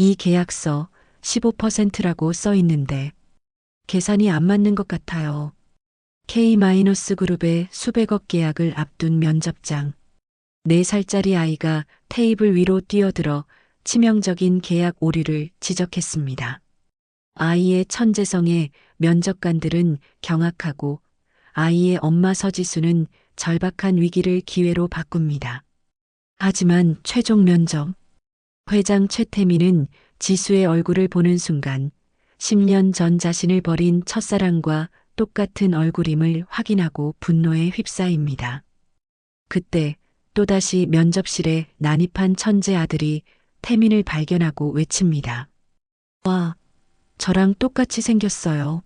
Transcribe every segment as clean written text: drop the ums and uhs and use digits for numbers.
이 계약서 15%라고 써 있는데 계산이 안 맞는 것 같아요. K-그룹의 수백억 계약을 앞둔 면접장. 4살짜리 아이가 테이블 위로 뛰어들어 치명적인 계약 오류를 지적했습니다. 아이의 천재성에 면접관들은 경악하고 아이의 엄마 서지수는 절박한 위기를 기회로 바꿉니다. 하지만 최종 면접. 회장 최태민은 지수의 얼굴을 보는 순간 10년 전 자신을 버린 첫사랑과 똑같은 얼굴임을 확인하고 분노에 휩싸입니다. 그때 또다시 면접실에 난입한 천재 아들이 태민을 발견하고 외칩니다. 와, 저랑 똑같이 생겼어요.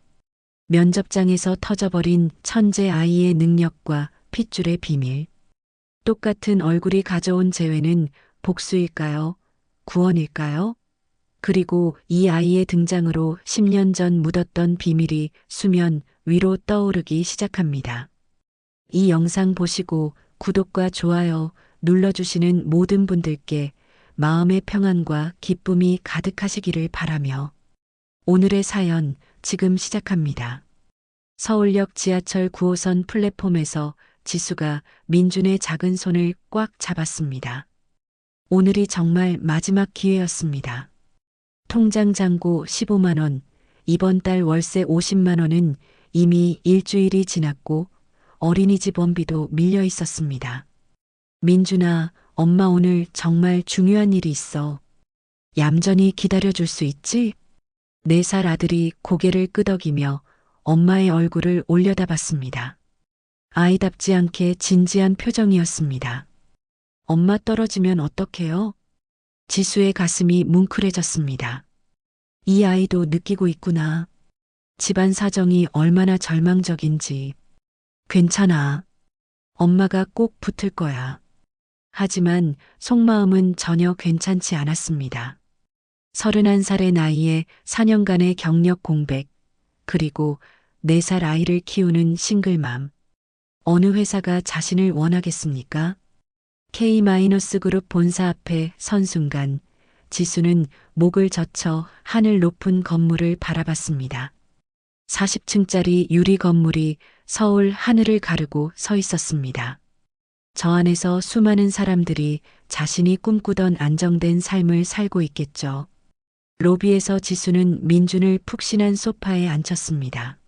면접장에서 터져버린 천재 아이의 능력과 핏줄의 비밀. 똑같은 얼굴이 가져온 재회는 복수일까요? 구원일까요? 그리고 이 아이의 등장으로 10년 전 묻었던 비밀이 수면 위로 떠오르기 시작합니다. 이 영상 보시고 구독과 좋아요 눌러주시는 모든 분들께 마음의 평안과 기쁨이 가득하시기를 바라며 오늘의 사연 지금 시작합니다. 서울역 지하철 9호선 플랫폼에서 지수가 민준의 작은 손을 꽉 잡았습니다. 오늘이 정말 마지막 기회였습니다. 통장 잔고 15만 원, 이번 달 월세 50만 원은 이미 일주일이 지났고 어린이집 원비도 밀려 있었습니다. 민준아, 엄마 오늘 정말 중요한 일이 있어. 얌전히 기다려줄 수 있지? 4살 아들이 고개를 끄덕이며 엄마의 얼굴을 올려다봤습니다. 아이답지 않게 진지한 표정이었습니다. 엄마 떨어지면 어떡해요? 지수의 가슴이 뭉클해졌습니다. 이 아이도 느끼고 있구나. 집안 사정이 얼마나 절망적인지. 괜찮아. 엄마가 꼭 붙을 거야. 하지만 속마음은 전혀 괜찮지 않았습니다. 31살의 나이에 4년간의 경력 공백, 그리고 4살 아이를 키우는 싱글맘. 어느 회사가 자신을 원하겠습니까? K-그룹 본사 앞에 선 순간 지수는 목을 젖혀 하늘 높은 건물을 바라봤습니다. 40층짜리 유리 건물이 서울 하늘을 가르고 서 있었습니다. 저 안에서 수많은 사람들이 자신이 꿈꾸던 안정된 삶을 살고 있겠죠. 로비에서 지수는 민준을 푹신한 소파에 앉혔습니다.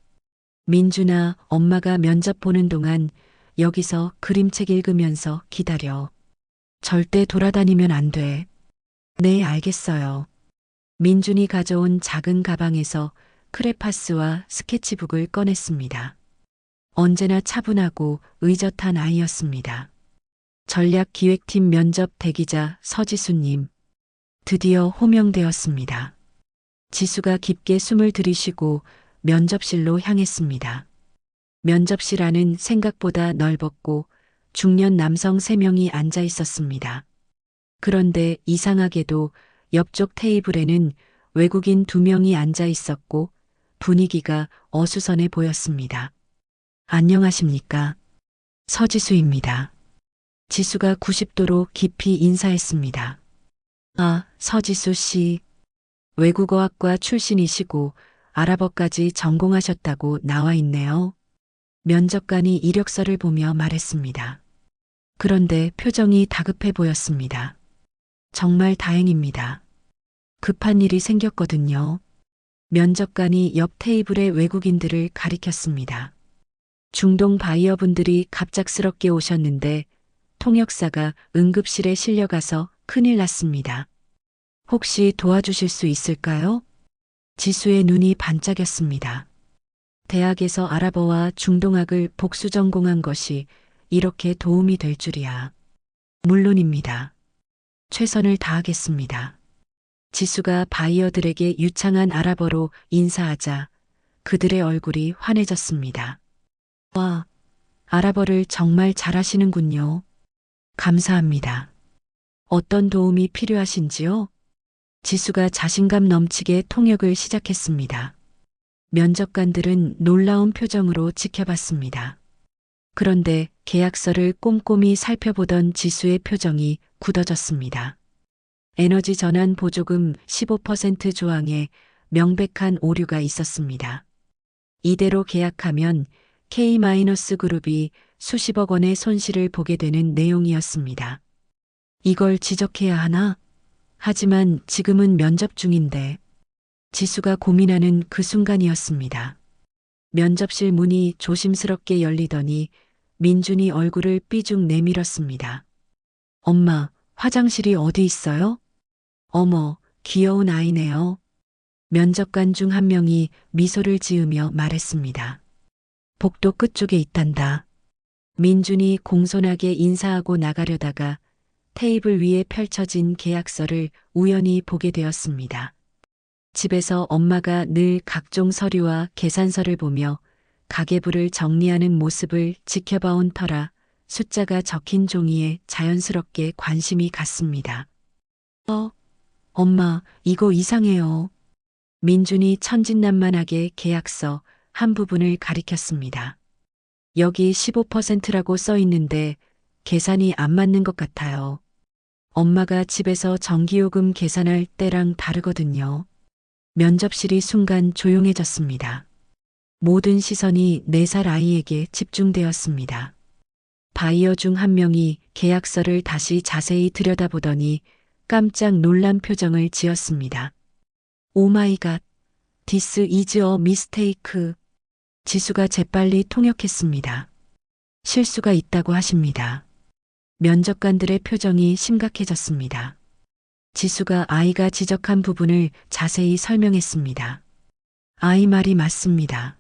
민준아, 엄마가 면접 보는 동안 여기서 그림책 읽으면서 기다려. 절대 돌아다니면 안 돼. 네, 알겠어요. 민준이 가져온 작은 가방에서 크레파스와 스케치북을 꺼냈습니다. 언제나 차분하고 의젓한 아이였습니다. 전략기획팀 면접 대기자 서지수님. 드디어 호명되었습니다. 지수가 깊게 숨을 들이쉬고 면접실로 향했습니다. 면접실 안은 생각보다 넓었고 중년 남성 3명이 앉아 있었습니다. 그런데 이상하게도 옆쪽 테이블에는 외국인 2명이 앉아 있었고 분위기가 어수선해 보였습니다. 안녕하십니까? 서지수입니다. 지수가 90도로 깊이 인사했습니다. 아, 서지수 씨. 외국어학과 출신이시고 아랍어까지 전공하셨다고 나와 있네요. 면접관이 이력서를 보며 말했습니다. 그런데 표정이 다급해 보였습니다. 정말 다행입니다. 급한 일이 생겼거든요. 면접관이 옆 테이블의 외국인들을 가리켰습니다. 중동 바이어분들이 갑작스럽게 오셨는데 통역사가 응급실에 실려가서 큰일 났습니다. 혹시 도와주실 수 있을까요? 지수의 눈이 반짝였습니다. 대학에서 아랍어와 중동학을 복수 전공한 것이 이렇게 도움이 될 줄이야. 물론입니다. 최선을 다하겠습니다. 지수가 바이어들에게 유창한 아랍어로 인사하자 그들의 얼굴이 환해졌습니다. 와, 아랍어를 정말 잘하시는군요. 감사합니다. 어떤 도움이 필요하신지요? 지수가 자신감 넘치게 통역을 시작했습니다. 면접관들은 놀라운 표정으로 지켜봤습니다. 그런데 계약서를 꼼꼼히 살펴보던 지수의 표정이 굳어졌습니다. 에너지 전환 보조금 15% 조항에 명백한 오류가 있었습니다. 이대로 계약하면 K-그룹이 수십억 원의 손실을 보게 되는 내용이었습니다. 이걸 지적해야 하나? 하지만 지금은 면접 중인데. 지수가 고민하는 그 순간이었습니다. 면접실 문이 조심스럽게 열리더니 민준이 얼굴을 삐죽 내밀었습니다. 엄마, 화장실이 어디 있어요? 어머, 귀여운 아이네요. 면접관 중 한 명이 미소를 지으며 말했습니다. 복도 끝쪽에 있단다. 민준이 공손하게 인사하고 나가려다가 테이블 위에 펼쳐진 계약서를 우연히 보게 되었습니다. 집에서 엄마가 늘 각종 서류와 계산서를 보며 가계부를 정리하는 모습을 지켜봐온 터라 숫자가 적힌 종이에 자연스럽게 관심이 갔습니다. 엄마, 이거 이상해요. 민준이 천진난만하게 계약서 한 부분을 가리켰습니다. 여기 15%라고 써 있는데 계산이 안 맞는 것 같아요. 엄마가 집에서 전기요금 계산할 때랑 다르거든요. 면접실이 순간 조용해졌습니다. 모든 시선이 4살 아이에게 집중되었습니다. 바이어 중 한 명이 계약서를 다시 자세히 들여다보더니 깜짝 놀란 표정을 지었습니다. 오 마이 갓, this is a mistake. 지수가 재빨리 통역했습니다. 실수가 있다고 하십니다. 면접관들의 표정이 심각해졌습니다. 지수가 아이가 지적한 부분을 자세히 설명했습니다. 아이 말이 맞습니다.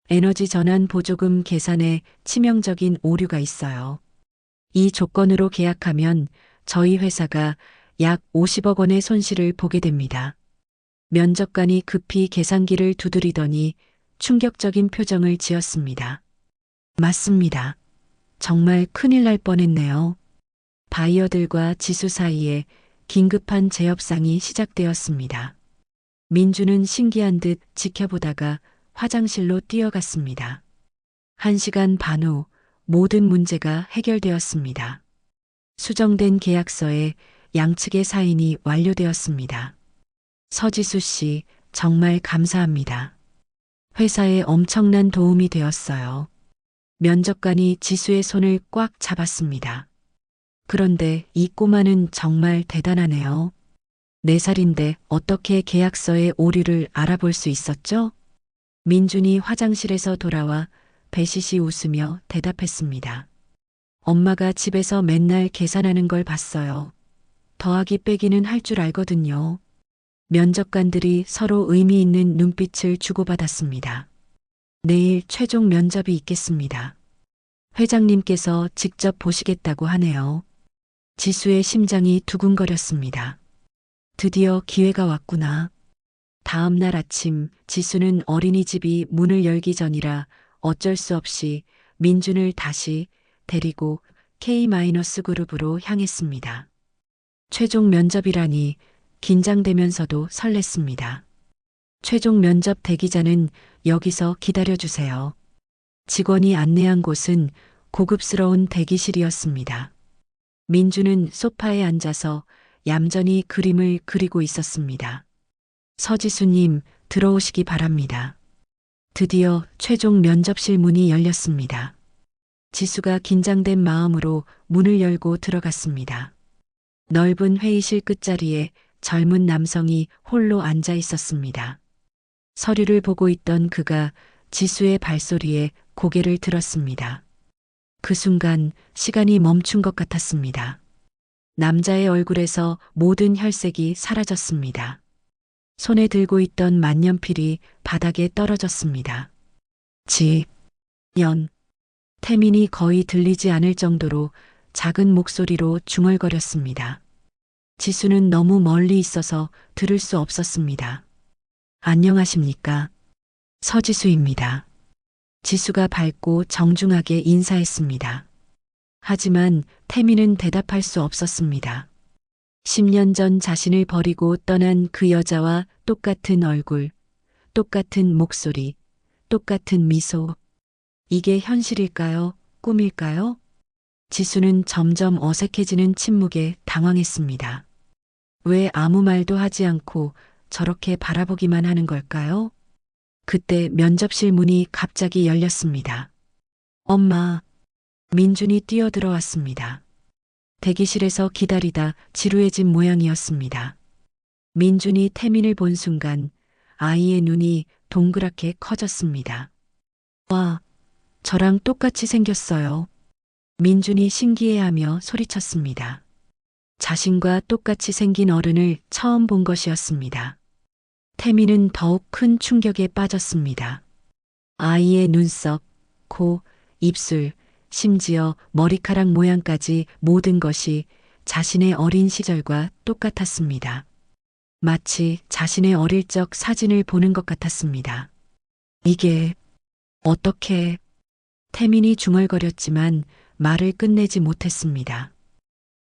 에너지 전환 보조금 계산에 치명적인 오류가 있어요. 이 조건으로 계약하면 저희 회사가 약 50억 원의 손실을 보게 됩니다. 면접관이 급히 계산기를 두드리더니 충격적인 표정을 지었습니다. 맞습니다. 정말 큰일 날 뻔했네요. 바이어들과 지수 사이에 긴급한 재협상이 시작되었습니다. 민주는 신기한 듯 지켜보다가 화장실로 뛰어갔습니다. 1시간 반 후 모든 문제가 해결되었습니다. 수정된 계약서에 양측의 사인이 완료되었습니다. 서지수 씨, 정말 감사합니다. 회사에 엄청난 도움이 되었어요. 면접관이 지수의 손을 꽉 잡았습니다. 그런데 이 꼬마는 정말 대단하네요. 4살인데 어떻게 계약서의 오류를 알아볼 수 있었죠? 민준이 화장실에서 돌아와 배시시 웃으며 대답했습니다. 엄마가 집에서 맨날 계산하는 걸 봤어요. 더하기 빼기는 할 줄 알거든요. 면접관들이 서로 의미 있는 눈빛을 주고받았습니다. 내일 최종 면접이 있겠습니다. 회장님께서 직접 보시겠다고 하네요. 지수의 심장이 두근거렸습니다. 드디어 기회가 왔구나. 다음 날 아침 지수는 어린이집이 문을 열기 전이라 어쩔 수 없이 민준을 다시 데리고 K-그룹으로 향했습니다. 최종 면접이라니 긴장되면서도 설렜습니다. 최종 면접 대기자는 여기서 기다려주세요. 직원이 안내한 곳은 고급스러운 대기실이었습니다. 민주는 소파에 앉아서 얌전히 그림을 그리고 있었습니다. 서지수님, 들어오시기 바랍니다. 드디어 최종 면접실 문이 열렸습니다. 지수가 긴장된 마음으로 문을 열고 들어갔습니다. 넓은 회의실 끝자리에 젊은 남성이 홀로 앉아 있었습니다. 서류를 보고 있던 그가 지수의 발소리에 고개를 들었습니다. 그 순간 시간이 멈춘 것 같았습니다. 남자의 얼굴에서 모든 혈색이 사라졌습니다. 손에 들고 있던 만년필이 바닥에 떨어졌습니다. 태민이 거의 들리지 않을 정도로 작은 목소리로 중얼거렸습니다. 지수는 너무 멀리 있어서 들을 수 없었습니다. 안녕하십니까? 서지수입니다. 지수가 밝고 정중하게 인사했습니다. 하지만 태민은 대답할 수 없었습니다. 10년 전 자신을 버리고 떠난 그 여자와 똑같은 얼굴, 똑같은 목소리, 똑같은 미소. 이게 현실일까요? 꿈일까요? 지수는 점점 어색해지는 침묵에 당황했습니다. 왜 아무 말도 하지 않고 저렇게 바라보기만 하는 걸까요? 그때 면접실 문이 갑자기 열렸습니다. 엄마, 민준이 뛰어들어왔습니다. 대기실에서 기다리다 지루해진 모양이었습니다. 민준이 태민을 본 순간 아이의 눈이 동그랗게 커졌습니다. 와, 저랑 똑같이 생겼어요. 민준이 신기해하며 소리쳤습니다. 자신과 똑같이 생긴 어른을 처음 본 것이었습니다. 태민은 더욱 큰 충격에 빠졌습니다. 아이의 눈썹, 코, 입술, 심지어 머리카락 모양까지 모든 것이 자신의 어린 시절과 똑같았습니다. 마치 자신의 어릴 적 사진을 보는 것 같았습니다. 이게 어떻게? 태민이 중얼거렸지만 말을 끝내지 못했습니다.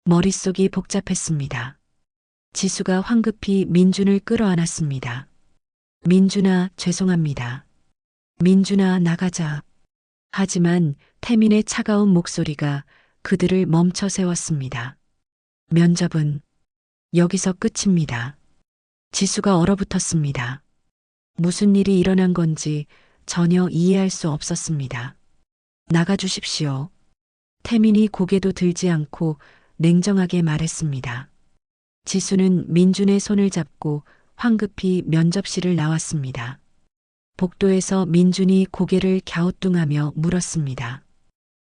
머릿속이 복잡했습니다. 지수가 황급히 민준을 끌어안았습니다. 민준아, 죄송합니다. 민준아, 나가자. 하지만 태민의 차가운 목소리가 그들을 멈춰 세웠습니다. 면접은 여기서 끝입니다. 지수가 얼어붙었습니다. 무슨 일이 일어난 건지 전혀 이해할 수 없었습니다. 나가주십시오. 태민이 고개도 들지 않고 냉정하게 말했습니다. 지수는 민준의 손을 잡고 황급히 면접실을 나왔습니다. 복도에서 민준이 고개를 갸우뚱하며 물었습니다.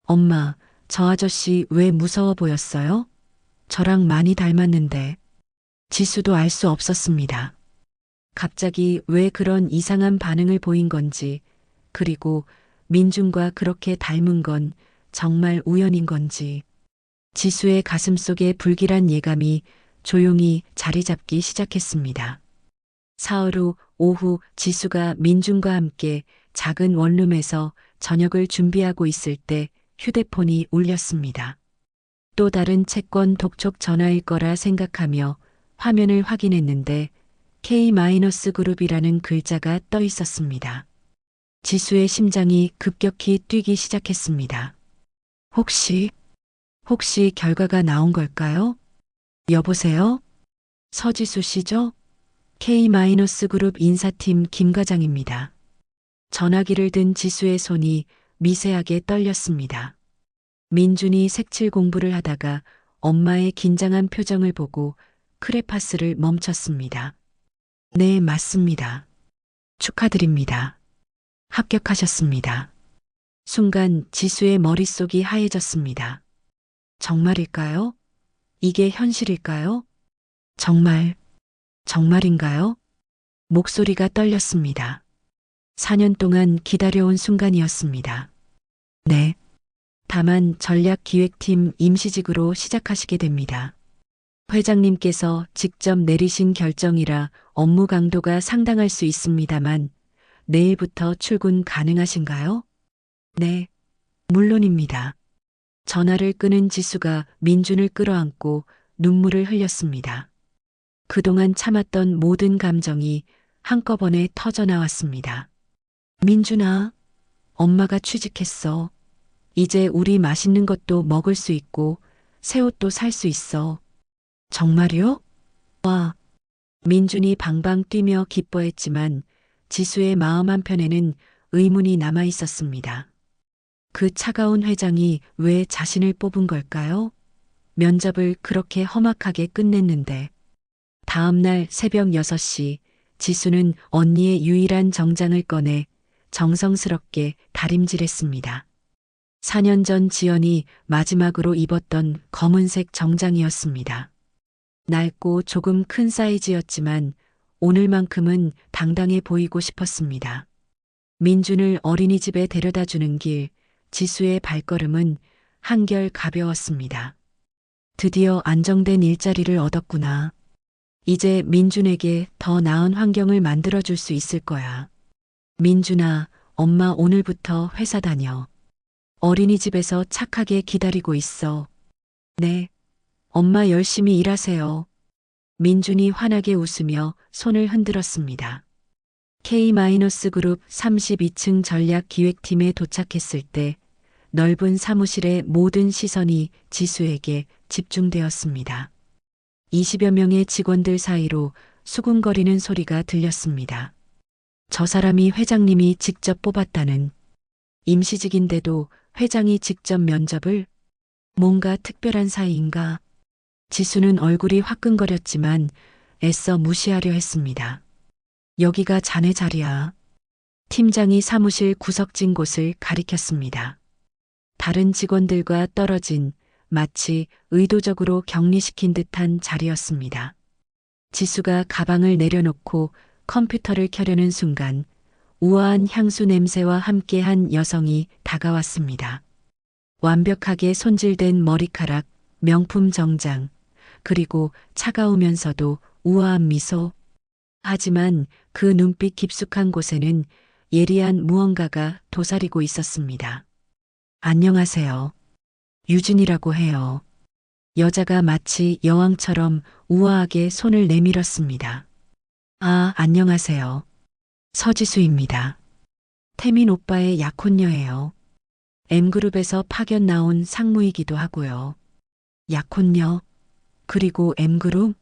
엄마, 저 아저씨 왜 무서워 보였어요? 저랑 많이 닮았는데. 지수도 알 수 없었습니다. 갑자기 왜 그런 이상한 반응을 보인 건지, 그리고 민준과 그렇게 닮은 건 정말 우연인 건지. 지수의 가슴 속에 불길한 예감이 조용히 자리 잡기 시작했습니다. 사흘 후 오후 지수가 민준과 함께 작은 원룸에서 저녁을 준비하고 있을 때 휴대폰이 울렸습니다. 또 다른 채권 독촉 전화일 거라 생각하며 화면을 확인했는데 K-그룹이라는 글자가 떠 있었습니다. 지수의 심장이 급격히 뛰기 시작했습니다. 혹시 결과가 나온 걸까요? 여보세요? 서지수 씨죠? K-그룹 인사팀 김 과장입니다. 전화기를 든 지수의 손이 미세하게 떨렸습니다. 민준이 색칠 공부를 하다가 엄마의 긴장한 표정을 보고 크레파스를 멈췄습니다. 네, 맞습니다. 축하드립니다. 합격하셨습니다. 순간 지수의 머릿속이 하얘졌습니다. 정말일까요? 이게 현실일까요? 정말인가요? 목소리가 떨렸습니다. 4년 동안 기다려온 순간이었습니다. 네. 다만 전략기획팀 임시직으로 시작하시게 됩니다. 회장님께서 직접 내리신 결정이라 업무 강도가 상당할 수 있습니다만 내일부터 출근 가능하신가요? 네, 물론입니다. 전화를 끊은 지수가 민준을 끌어안고 눈물을 흘렸습니다. 그동안 참았던 모든 감정이 한꺼번에 터져나왔습니다. 민준아, 엄마가 취직했어. 이제 우리 맛있는 것도 먹을 수 있고 새 옷도 살 수 있어. 정말요? 와. 민준이 방방 뛰며 기뻐했지만 지수의 마음 한편에는 의문이 남아 있었습니다. 그 차가운 회장이 왜 자신을 뽑은 걸까요? 면접을 그렇게 험악하게 끝냈는데. 다음 날 새벽 6시 지수는 언니의 유일한 정장을 꺼내 정성스럽게 다림질했습니다. 4년 전 지연이 마지막으로 입었던 검은색 정장이었습니다. 낡고 조금 큰 사이즈였지만 오늘만큼은 당당해 보이고 싶었습니다. 민준을 어린이집에 데려다 주는 길, 지수의 발걸음은 한결 가벼웠습니다. 드디어 안정된 일자리를 얻었구나. 이제 민준에게 더 나은 환경을 만들어줄 수 있을 거야. 민준아, 엄마 오늘부터 회사 다녀. 어린이집에서 착하게 기다리고 있어. 네. 엄마 열심히 일하세요. 민준이 환하게 웃으며 손을 흔들었습니다. K-그룹 32층 전략기획팀에 도착했을 때 넓은 사무실의 모든 시선이 지수에게 집중되었습니다. 20여 명의 직원들 사이로 수군거리는 소리가 들렸습니다. 저 사람이 회장님이 직접 뽑았다는, 임시직인데도 회장이 직접 면접을? 뭔가 특별한 사이인가? 지수는 얼굴이 화끈거렸지만 애써 무시하려 했습니다. 여기가 자네 자리야. 팀장이 사무실 구석진 곳을 가리켰습니다. 다른 직원들과 떨어진, 마치 의도적으로 격리시킨 듯한 자리였습니다. 지수가 가방을 내려놓고 컴퓨터를 켜려는 순간 우아한 향수 냄새와 함께한 여성이 다가왔습니다. 완벽하게 손질된 머리카락, 명품 정장, 그리고 차가우면서도 우아한 미소. 하지만 그 눈빛 깊숙한 곳에는 예리한 무언가가 도사리고 있었습니다. 안녕하세요. 유진이라고 해요. 여자가 마치 여왕처럼 우아하게 손을 내밀었습니다. 아, 안녕하세요. 서지수입니다. 태민 오빠의 약혼녀예요. M그룹에서 파견 나온 상무이기도 하고요. 약혼녀, 그리고 M그룹?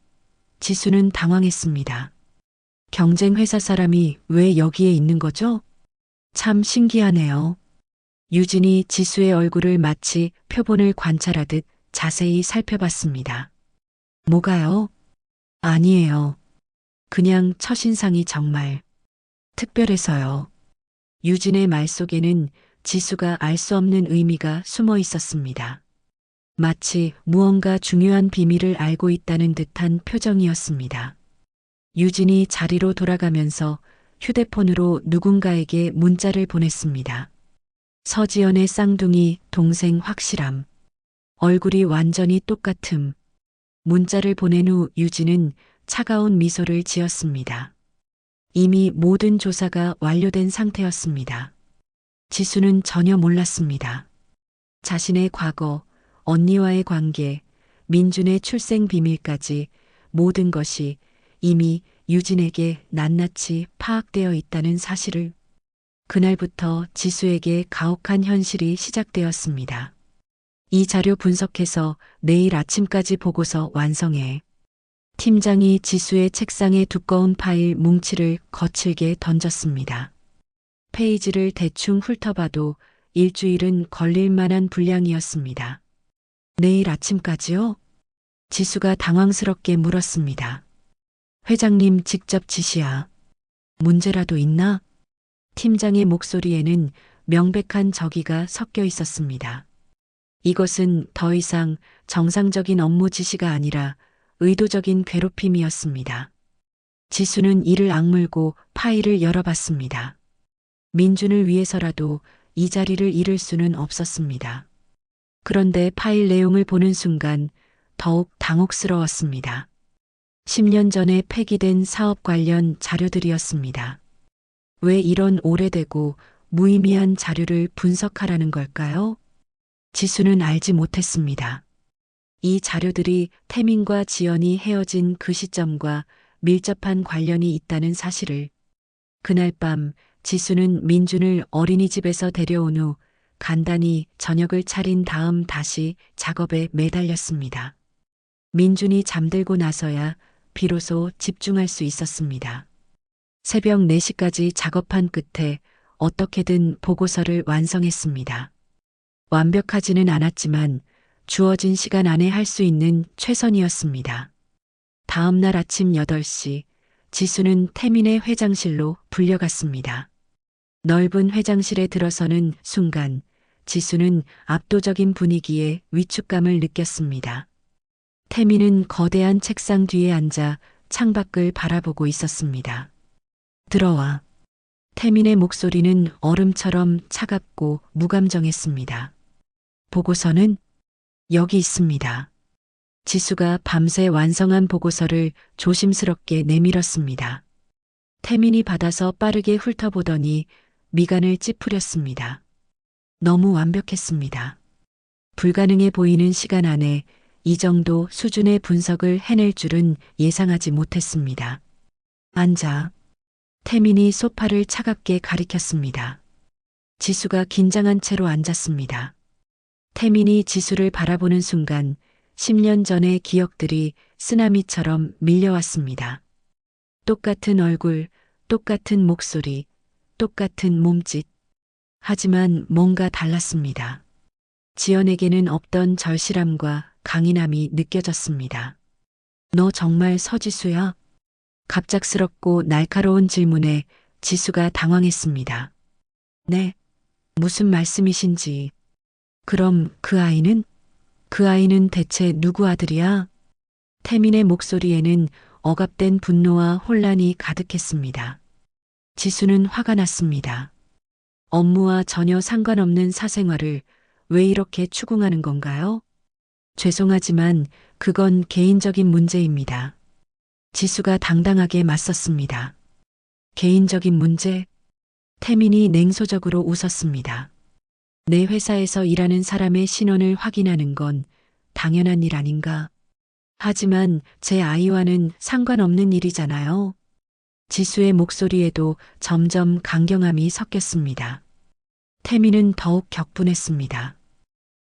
지수는 당황했습니다. 경쟁 회사 사람이 왜 여기에 있는 거죠? 참 신기하네요. 유진이 지수의 얼굴을 마치 표본을 관찰하듯 자세히 살펴봤습니다. 뭐가요? 아니에요. 그냥 첫인상이 정말 특별해서요. 유진의 말 속에는 지수가 알 수 없는 의미가 숨어 있었습니다. 마치 무언가 중요한 비밀을 알고 있다는 듯한 표정이었습니다. 유진이 자리로 돌아가면서 휴대폰으로 누군가에게 문자를 보냈습니다. 서지연의 쌍둥이 동생 확실함. 얼굴이 완전히 똑같음. 문자를 보낸 후 유진은 차가운 미소를 지었습니다. 이미 모든 조사가 완료된 상태였습니다. 지수는 전혀 몰랐습니다. 자신의 과거, 언니와의 관계, 민준의 출생 비밀까지 모든 것이 이미 유진에게 낱낱이 파악되어 있다는 사실을. 그날부터 지수에게 가혹한 현실이 시작되었습니다. 이 자료 분석해서 내일 아침까지 보고서 완성해. 팀장이 지수의 책상에 두꺼운 파일 뭉치를 거칠게 던졌습니다. 페이지를 대충 훑어봐도 일주일은 걸릴 만한 분량이었습니다. 내일 아침까지요? 지수가 당황스럽게 물었습니다. 회장님 직접 지시야. 문제라도 있나? 팀장의 목소리에는 명백한 적의가 섞여 있었습니다. 이것은 더 이상 정상적인 업무 지시가 아니라 의도적인 괴롭힘이었습니다. 지수는 이를 악물고 파일을 열어봤습니다. 민준을 위해서라도 이 자리를 잃을 수는 없었습니다. 그런데 파일 내용을 보는 순간 더욱 당혹스러웠습니다. 10년 전에 폐기된 사업 관련 자료들이었습니다. 왜 이런 오래되고 무의미한 자료를 분석하라는 걸까요? 지수는 알지 못했습니다. 이 자료들이 태민과 지연이 헤어진 그 시점과 밀접한 관련이 있다는 사실을. 그날 밤 지수는 민준을 어린이집에서 데려온 후 간단히 저녁을 차린 다음 다시 작업에 매달렸습니다. 민준이 잠들고 나서야 비로소 집중할 수 있었습니다. 새벽 4시까지 작업한 끝에 어떻게든 보고서를 완성했습니다. 완벽하지는 않았지만 주어진 시간 안에 할 수 있는 최선이었습니다. 다음 날 아침 8시 지수는 태민의 회장실로 불려갔습니다. 넓은 회장실에 들어서는 순간 지수는 압도적인 분위기에 위축감을 느꼈습니다. 태민은 거대한 책상 뒤에 앉아 창밖을 바라보고 있었습니다. 들어와. 태민의 목소리는 얼음처럼 차갑고 무감정했습니다. 보고서는 여기 있습니다. 지수가 밤새 완성한 보고서를 조심스럽게 내밀었습니다. 태민이 받아서 빠르게 훑어보더니 미간을 찌푸렸습니다. 너무 완벽했습니다. 불가능해 보이는 시간 안에 이 정도 수준의 분석을 해낼 줄은 예상하지 못했습니다. 앉아. 태민이 소파를 차갑게 가리켰습니다. 지수가 긴장한 채로 앉았습니다. 태민이 지수를 바라보는 순간 10년 전의 기억들이 쓰나미처럼 밀려왔습니다. 똑같은 얼굴, 똑같은 목소리, 똑같은 몸짓. 하지만 뭔가 달랐습니다. 지연에게는 없던 절실함과 강인함이 느껴졌습니다. 너 정말 서지수야? 갑작스럽고 날카로운 질문에 지수가 당황했습니다. 네, 무슨 말씀이신지. 그럼 그 아이는? 그 아이는 대체 누구 아들이야? 태민의 목소리에는 억압된 분노와 혼란이 가득했습니다. 지수는 화가 났습니다. 업무와 전혀 상관없는 사생활을 왜 이렇게 추궁하는 건가요? 죄송하지만 그건 개인적인 문제입니다. 지수가 당당하게 맞섰습니다. 개인적인 문제? 태민이 냉소적으로 웃었습니다. 내 회사에서 일하는 사람의 신원을 확인하는 건 당연한 일 아닌가? 하지만 제 아이와는 상관없는 일이잖아요. 지수의 목소리에도 점점 강경함이 섞였습니다. 태민은 더욱 격분했습니다.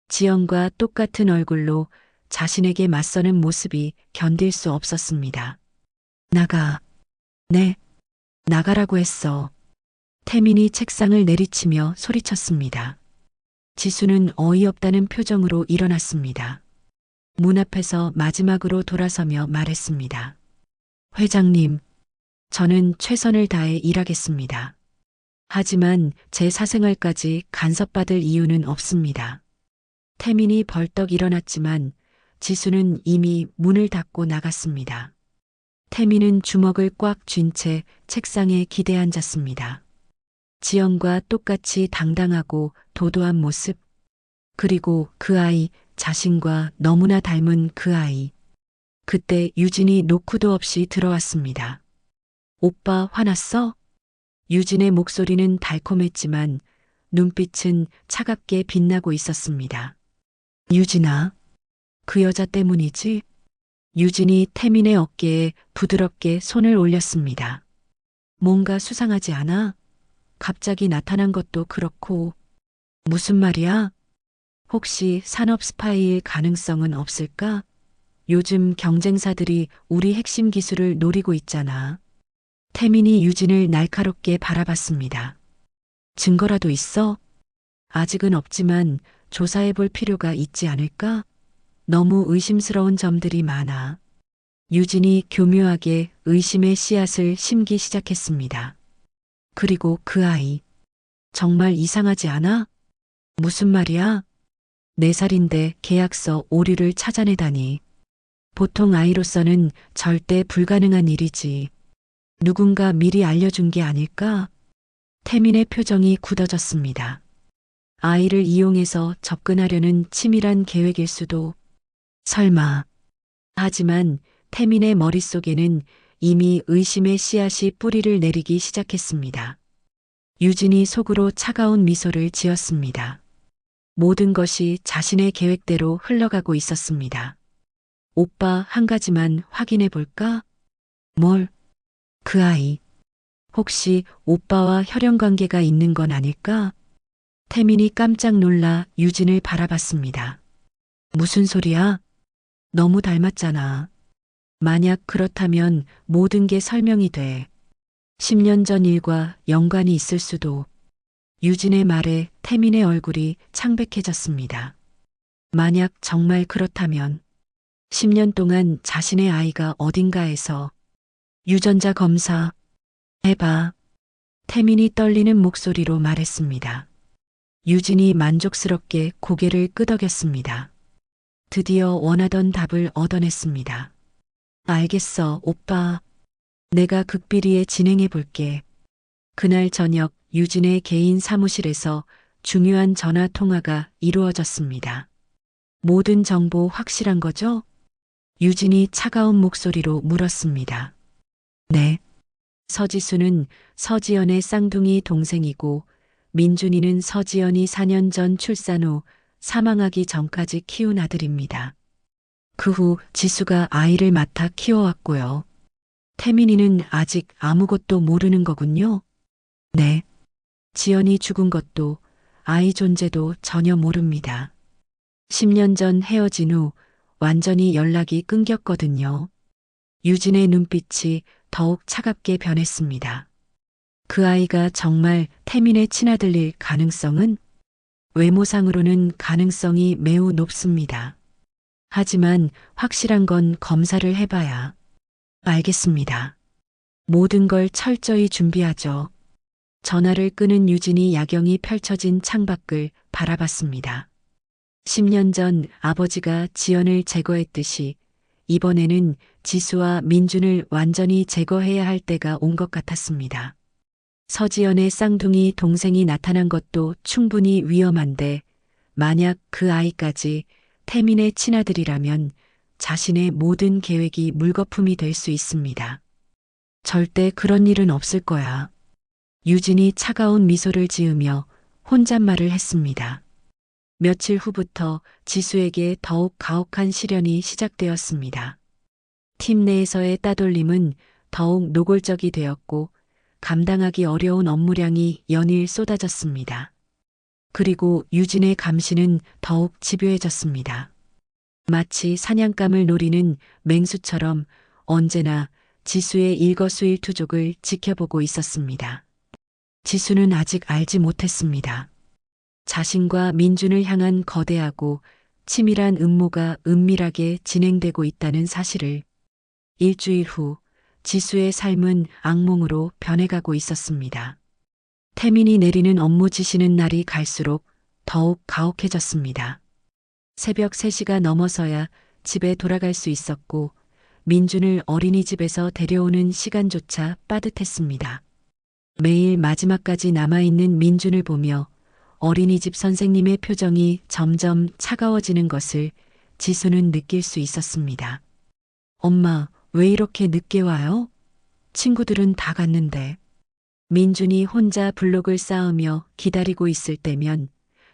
지연과 똑같은 얼굴로 자신에게 맞서는 모습이 견딜 수 없었습니다. 나가. 네, 나가라고 했어. 태민이 책상을 내리치며 소리쳤습니다. 지수는 어이없다는 표정으로 일어났습니다. 문 앞에서 마지막으로 돌아서며 말했습니다. 회장님, 저는 최선을 다해 일하겠습니다. 하지만 제 사생활까지 간섭받을 이유는 없습니다. 태민이 벌떡 일어났지만 지수는 이미 문을 닫고 나갔습니다. 태민은 주먹을 꽉 쥔 채 책상에 기대 앉았습니다. 지연과 똑같이 당당하고 도도한 모습, 그리고 그 아이, 자신과 너무나 닮은 그 아이. 그때 유진이 노크도 없이 들어왔습니다. 오빠 화났어? 유진의 목소리는 달콤했지만 눈빛은 차갑게 빛나고 있었습니다. 유진아, 그 여자 때문이지? 유진이 태민의 어깨에 부드럽게 손을 올렸습니다. 뭔가 수상하지 않아? 갑자기 나타난 것도 그렇고. 무슨 말이야? 혹시 산업 스파이일 가능성은 없을까? 요즘 경쟁사들이 우리 핵심 기술을 노리고 있잖아. 태민이 유진을 날카롭게 바라봤습니다. 증거라도 있어? 아직은 없지만 조사해 볼 필요가 있지 않을까? 너무 의심스러운 점들이 많아. 유진이 교묘하게 의심의 씨앗을 심기 시작했습니다. 그리고 그 아이. 정말 이상하지 않아? 무슨 말이야? 4살인데 계약서 오류를 찾아내다니. 보통 아이로서는 절대 불가능한 일이지. 누군가 미리 알려준 게 아닐까? 태민의 표정이 굳어졌습니다. 아이를 이용해서 접근하려는 치밀한 계획일 수도. 설마. 하지만 태민의 머릿속에는 이미 의심의 씨앗이 뿌리를 내리기 시작했습니다. 유진이 속으로 차가운 미소를 지었습니다. 모든 것이 자신의 계획대로 흘러가고 있었습니다. 오빠 한 가지만 확인해 볼까? 뭘? 그 아이. 혹시 오빠와 혈연 관계가 있는 건 아닐까? 태민이 깜짝 놀라 유진을 바라봤습니다. 무슨 소리야? 너무 닮았잖아. 만약 그렇다면 모든 게 설명이 돼. 10년 전 일과 연관이 있을 수도. 유진의 말에 태민의 얼굴이 창백해졌습니다. 만약 정말 그렇다면 10년 동안 자신의 아이가 어딘가에서 유전자 검사 해봐. 태민이 떨리는 목소리로 말했습니다. 유진이 만족스럽게 고개를 끄덕였습니다. 드디어 원하던 답을 얻어냈습니다. 알겠어, 오빠. 내가 극비리에 진행해 볼게. 그날 저녁 유진의 개인 사무실에서 중요한 전화 통화가 이루어졌습니다. 모든 정보 확실한 거죠? 유진이 차가운 목소리로 물었습니다. 네. 서지수는 서지연의 쌍둥이 동생이고 민준이는 서지연이 4년 전 출산 후 사망하기 전까지 키운 아들입니다. 그 후 지수가 아이를 맡아 키워왔고요. 태민이는 아직 아무것도 모르는 거군요. 네. 지연이 죽은 것도 아이 존재도 전혀 모릅니다. 10년 전 헤어진 후 완전히 연락이 끊겼거든요. 유진의 눈빛이 더욱 차갑게 변했습니다. 그 아이가 정말 태민의 친아들일 가능성은? 외모상으로는 가능성이 매우 높습니다. 하지만 확실한 건 검사를 해봐야. 알겠습니다. 모든 걸 철저히 준비하죠. 전화를 끊은 유진이 야경이 펼쳐진 창밖을 바라봤습니다. 10년 전 아버지가 지연을 제거했듯이 이번에는 지수와 민준을 완전히 제거해야 할 때가 온 것 같았습니다. 서지연의 쌍둥이 동생이 나타난 것도 충분히 위험한데 만약 그 아이까지 태민의 친아들이라면 자신의 모든 계획이 물거품이 될 수 있습니다. 절대 그런 일은 없을 거야. 유진이 차가운 미소를 지으며 혼잣말을 했습니다. 며칠 후부터 지수에게 더욱 가혹한 시련이 시작되었습니다. 팀 내에서의 따돌림은 더욱 노골적이 되었고 감당하기 어려운 업무량이 연일 쏟아졌습니다. 그리고 유진의 감시는 더욱 집요해졌습니다. 마치 사냥감을 노리는 맹수처럼 언제나 지수의 일거수일투족을 지켜보고 있었습니다. 지수는 아직 알지 못했습니다. 자신과 민준을 향한 거대하고 치밀한 음모가 은밀하게 진행되고 있다는 사실을. 일주일 후 지수의 삶은 악몽으로 변해가고 있었습니다. 태민이 내리는 업무 지시는 날이 갈수록 더욱 가혹해졌습니다. 새벽 3시가 넘어서야 집에 돌아갈 수 있었고 민준을 어린이집에서 데려오는 시간조차 빠듯했습니다. 매일 마지막까지 남아있는 민준을 보며 어린이집 선생님의 표정이 점점 차가워지는 것을 지수는 느낄 수 있었습니다. 엄마, 왜 이렇게 늦게 와요? 친구들은 다 갔는데. 민준이 혼자 블록을 쌓으며 기다리고 있을 때면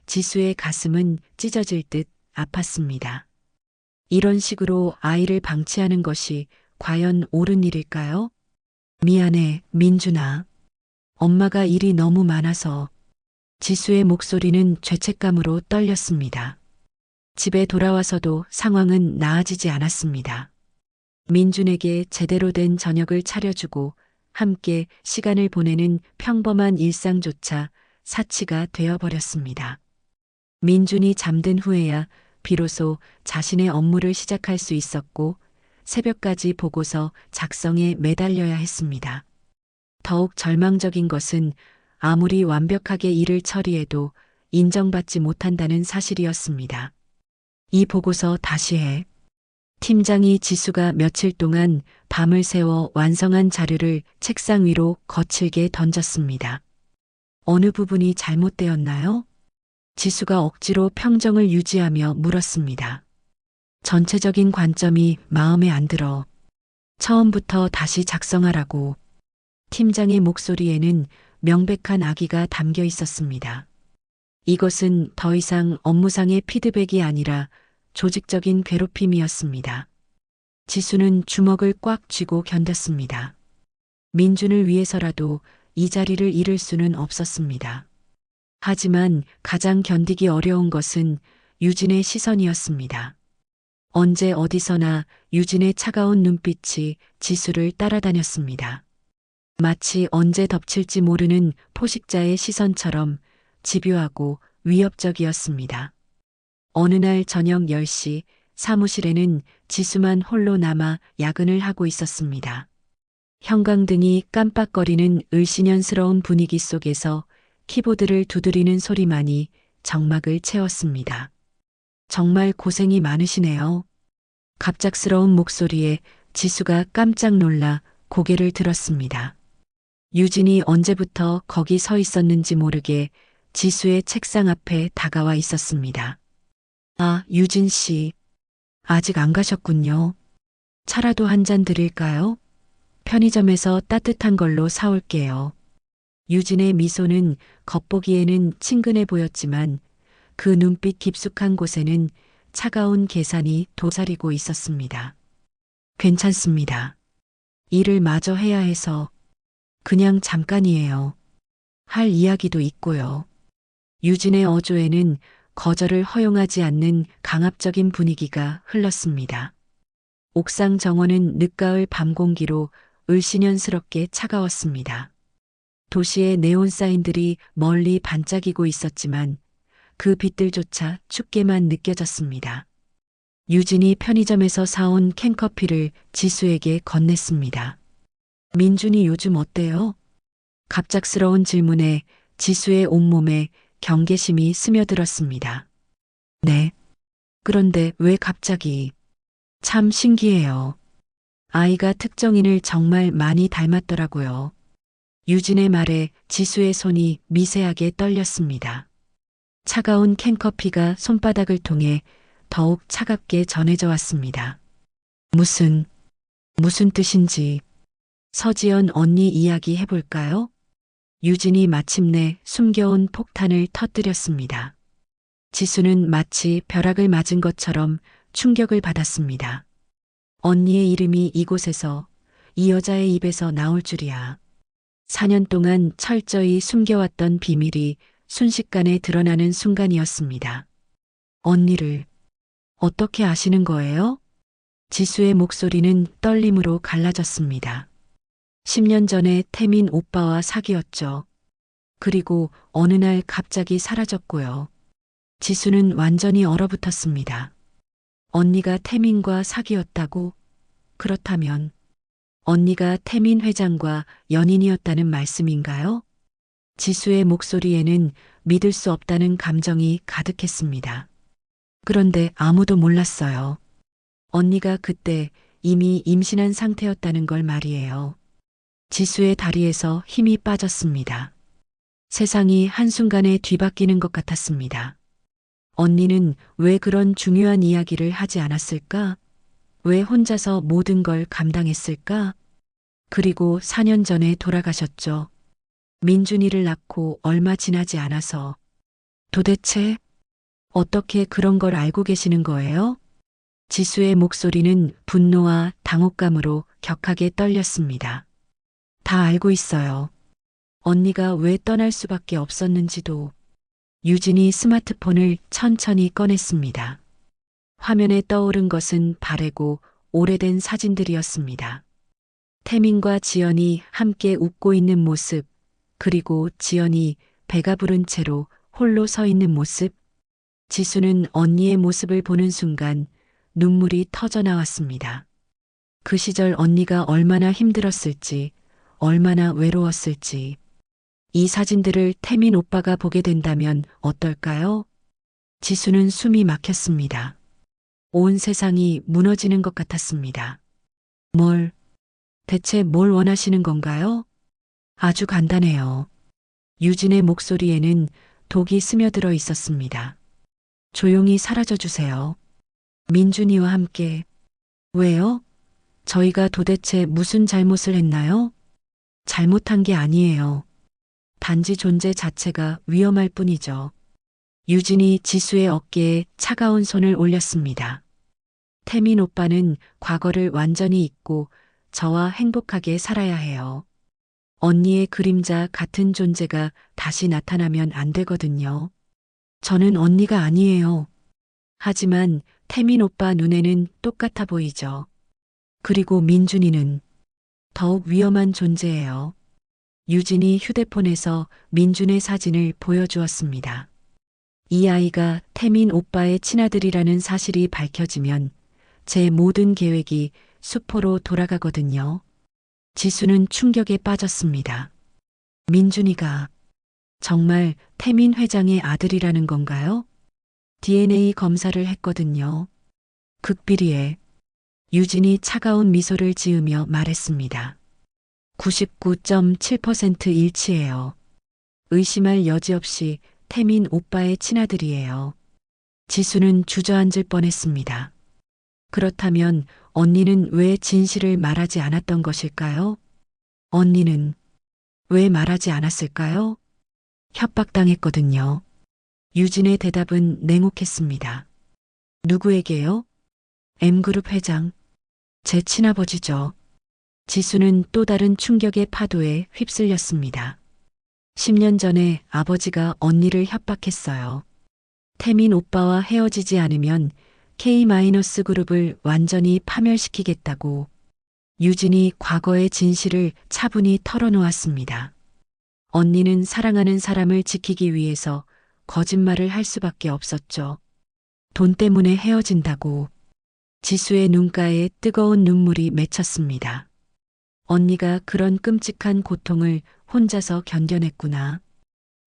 지수의 가슴은 찢어질 듯 아팠습니다. 이런 식으로 아이를 방치하는 것이 과연 옳은 일일까요? 미안해, 민준아. 엄마가 일이 너무 많아서. 지수의 목소리는 죄책감으로 떨렸습니다. 집에 돌아와서도 상황은 나아지지 않았습니다. 민준에게 제대로 된 저녁을 차려주고 함께 시간을 보내는 평범한 일상조차 사치가 되어버렸습니다. 민준이 잠든 후에야 비로소 자신의 업무를 시작할 수 있었고 새벽까지 보고서 작성에 매달려야 했습니다. 더욱 절망적인 것은 아무리 완벽하게 일을 처리해도 인정받지 못한다는 사실이었습니다. 이 보고서 다시 해. 팀장이 지수가 며칠 동안 밤을 새워 완성한 자료를 책상 위로 거칠게 던졌습니다. 어느 부분이 잘못되었나요? 지수가 억지로 평정을 유지하며 물었습니다. 전체적인 관점이 마음에 안 들어. 처음부터 다시 작성하라고. 팀장의 목소리에는 명백한 악의가 담겨 있었습니다. 이것은 더 이상 업무상의 피드백이 아니라 조직적인 괴롭힘이었습니다. 지수는 주먹을 꽉 쥐고 견뎠습니다. 민준을 위해서라도 이 자리를 잃을 수는 없었습니다. 하지만 가장 견디기 어려운 것은 유진의 시선이었습니다. 언제 어디서나 유진의 차가운 눈빛이 지수를 따라다녔습니다. 마치 언제 덮칠지 모르는 포식자의 시선처럼 집요하고 위협적이었습니다. 어느 날 저녁 10시 사무실에는 지수만 홀로 남아 야근을 하고 있었습니다. 형광등이 깜빡거리는 을씨년스러운 분위기 속에서 키보드를 두드리는 소리만이 정막을 채웠습니다. 정말 고생이 많으시네요. 갑작스러운 목소리에 지수가 깜짝 놀라 고개를 들었습니다. 유진이 언제부터 거기 서 있었는지 모르게 지수의 책상 앞에 다가와 있었습니다. 아, 유진 씨. 아직 안 가셨군요. 차라도 한 잔 드릴까요? 편의점에서 따뜻한 걸로 사올게요. 유진의 미소는 겉보기에는 친근해 보였지만 그 눈빛 깊숙한 곳에는 차가운 계산이 도사리고 있었습니다. 괜찮습니다. 일을 마저 해야 해서. 그냥 잠깐이에요. 할 이야기도 있고요. 유진의 어조에는 거절을 허용하지 않는 강압적인 분위기가 흘렀습니다. 옥상 정원은 늦가을 밤 공기로 을씨년스럽게 차가웠습니다. 도시의 네온 사인들이 멀리 반짝이고 있었지만 그 빛들조차 춥게만 느껴졌습니다. 유진이 편의점에서 사온 캔커피를 지수에게 건넸습니다. 민준이 요즘 어때요? 갑작스러운 질문에 지수의 온몸에 경계심이 스며들었습니다. 네. 그런데 왜 갑자기? 참 신기해요. 아이가 특정인을 정말 많이 닮았더라고요. 유진의 말에 지수의 손이 미세하게 떨렸습니다. 차가운 캔커피가 손바닥을 통해 더욱 차갑게 전해져 왔습니다. 무슨 뜻인지. 서지연 언니 이야기 해볼까요? 유진이 마침내 숨겨온 폭탄을 터뜨렸습니다. 지수는 마치 벼락을 맞은 것처럼 충격을 받았습니다. 언니의 이름이 이곳에서, 이 여자의 입에서 나올 줄이야. 4년 동안 철저히 숨겨왔던 비밀이 순식간에 드러나는 순간이었습니다. 언니를 어떻게 아시는 거예요? 지수의 목소리는 떨림으로 갈라졌습니다. 10년 전에 태민 오빠와 사귀었죠. 그리고 어느 날 갑자기 사라졌고요. 지수는 완전히 얼어붙었습니다. 언니가 태민과 사귀었다고? 그렇다면 언니가 태민 회장과 연인이었다는 말씀인가요? 지수의 목소리에는 믿을 수 없다는 감정이 가득했습니다. 그런데 아무도 몰랐어요. 언니가 그때 이미 임신한 상태였다는 걸 말이에요. 지수의 다리에서 힘이 빠졌습니다. 세상이 한순간에 뒤바뀌는 것 같았습니다. 언니는 왜 그런 중요한 이야기를 하지 않았을까? 왜 혼자서 모든 걸 감당했을까? 그리고 4년 전에 돌아가셨죠. 민준이를 낳고 얼마 지나지 않아서. 도대체 어떻게 그런 걸 알고 계시는 거예요? 지수의 목소리는 분노와 당혹감으로 격하게 떨렸습니다. 다 알고 있어요. 언니가 왜 떠날 수밖에 없었는지도. 유진이 스마트폰을 천천히 꺼냈습니다. 화면에 떠오른 것은 바래고 오래된 사진들이었습니다. 태민과 지연이 함께 웃고 있는 모습, 그리고 지연이 배가 부른 채로 홀로 서 있는 모습. 지수는 언니의 모습을 보는 순간 눈물이 터져 나왔습니다. 그 시절 언니가 얼마나 힘들었을지, 얼마나 외로웠을지. 이 사진들을 태민 오빠가 보게 된다면 어떨까요? 지수는 숨이 막혔습니다. 온 세상이 무너지는 것 같았습니다. 대체 뭘 원하시는 건가요? 아주 간단해요. 유진의 목소리에는 독이 스며들어 있었습니다. 조용히 사라져 주세요. 민준이와 함께. 왜요? 저희가 도대체 무슨 잘못을 했나요? 잘못한 게 아니에요. 단지 존재 자체가 위험할 뿐이죠. 유진이 지수의 어깨에 차가운 손을 올렸습니다. 태민 오빠는 과거를 완전히 잊고 저와 행복하게 살아야 해요. 언니의 그림자 같은 존재가 다시 나타나면 안 되거든요. 저는 언니가 아니에요. 하지만 태민 오빠 눈에는 똑같아 보이죠. 그리고 민준이는 더욱 위험한 존재예요. 유진이 휴대폰에서 민준의 사진을 보여주었습니다. 이 아이가 태민 오빠의 친아들이라는 사실이 밝혀지면 제 모든 계획이 수포로 돌아가거든요. 지수는 충격에 빠졌습니다. 민준이가 정말 태민 회장의 아들이라는 건가요? DNA 검사를 했거든요. 극비리에. 유진이 차가운 미소를 지으며 말했습니다. 99.7% 일치해요. 의심할 여지 없이 태민 오빠의 친아들이에요. 지수는 주저앉을 뻔했습니다. 그렇다면 언니는 왜 진실을 말하지 않았던 것일까요? 언니는 왜 말하지 않았을까요? 협박당했거든요. 유진의 대답은 냉혹했습니다. 누구에게요? M그룹 회장. 제 친아버지죠. 지수는 또 다른 충격의 파도에 휩쓸렸습니다. 10년 전에 아버지가 언니를 협박했어요. 태민 오빠와 헤어지지 않으면 K-그룹을 완전히 파멸시키겠다고 유진이 과거의 진실을 차분히 털어놓았습니다. 언니는 사랑하는 사람을 지키기 위해서 거짓말을 할 수밖에 없었죠. 돈 때문에 헤어진다고. 지수의 눈가에 뜨거운 눈물이 맺혔습니다. 언니가 그런 끔찍한 고통을 혼자서 견뎌냈구나.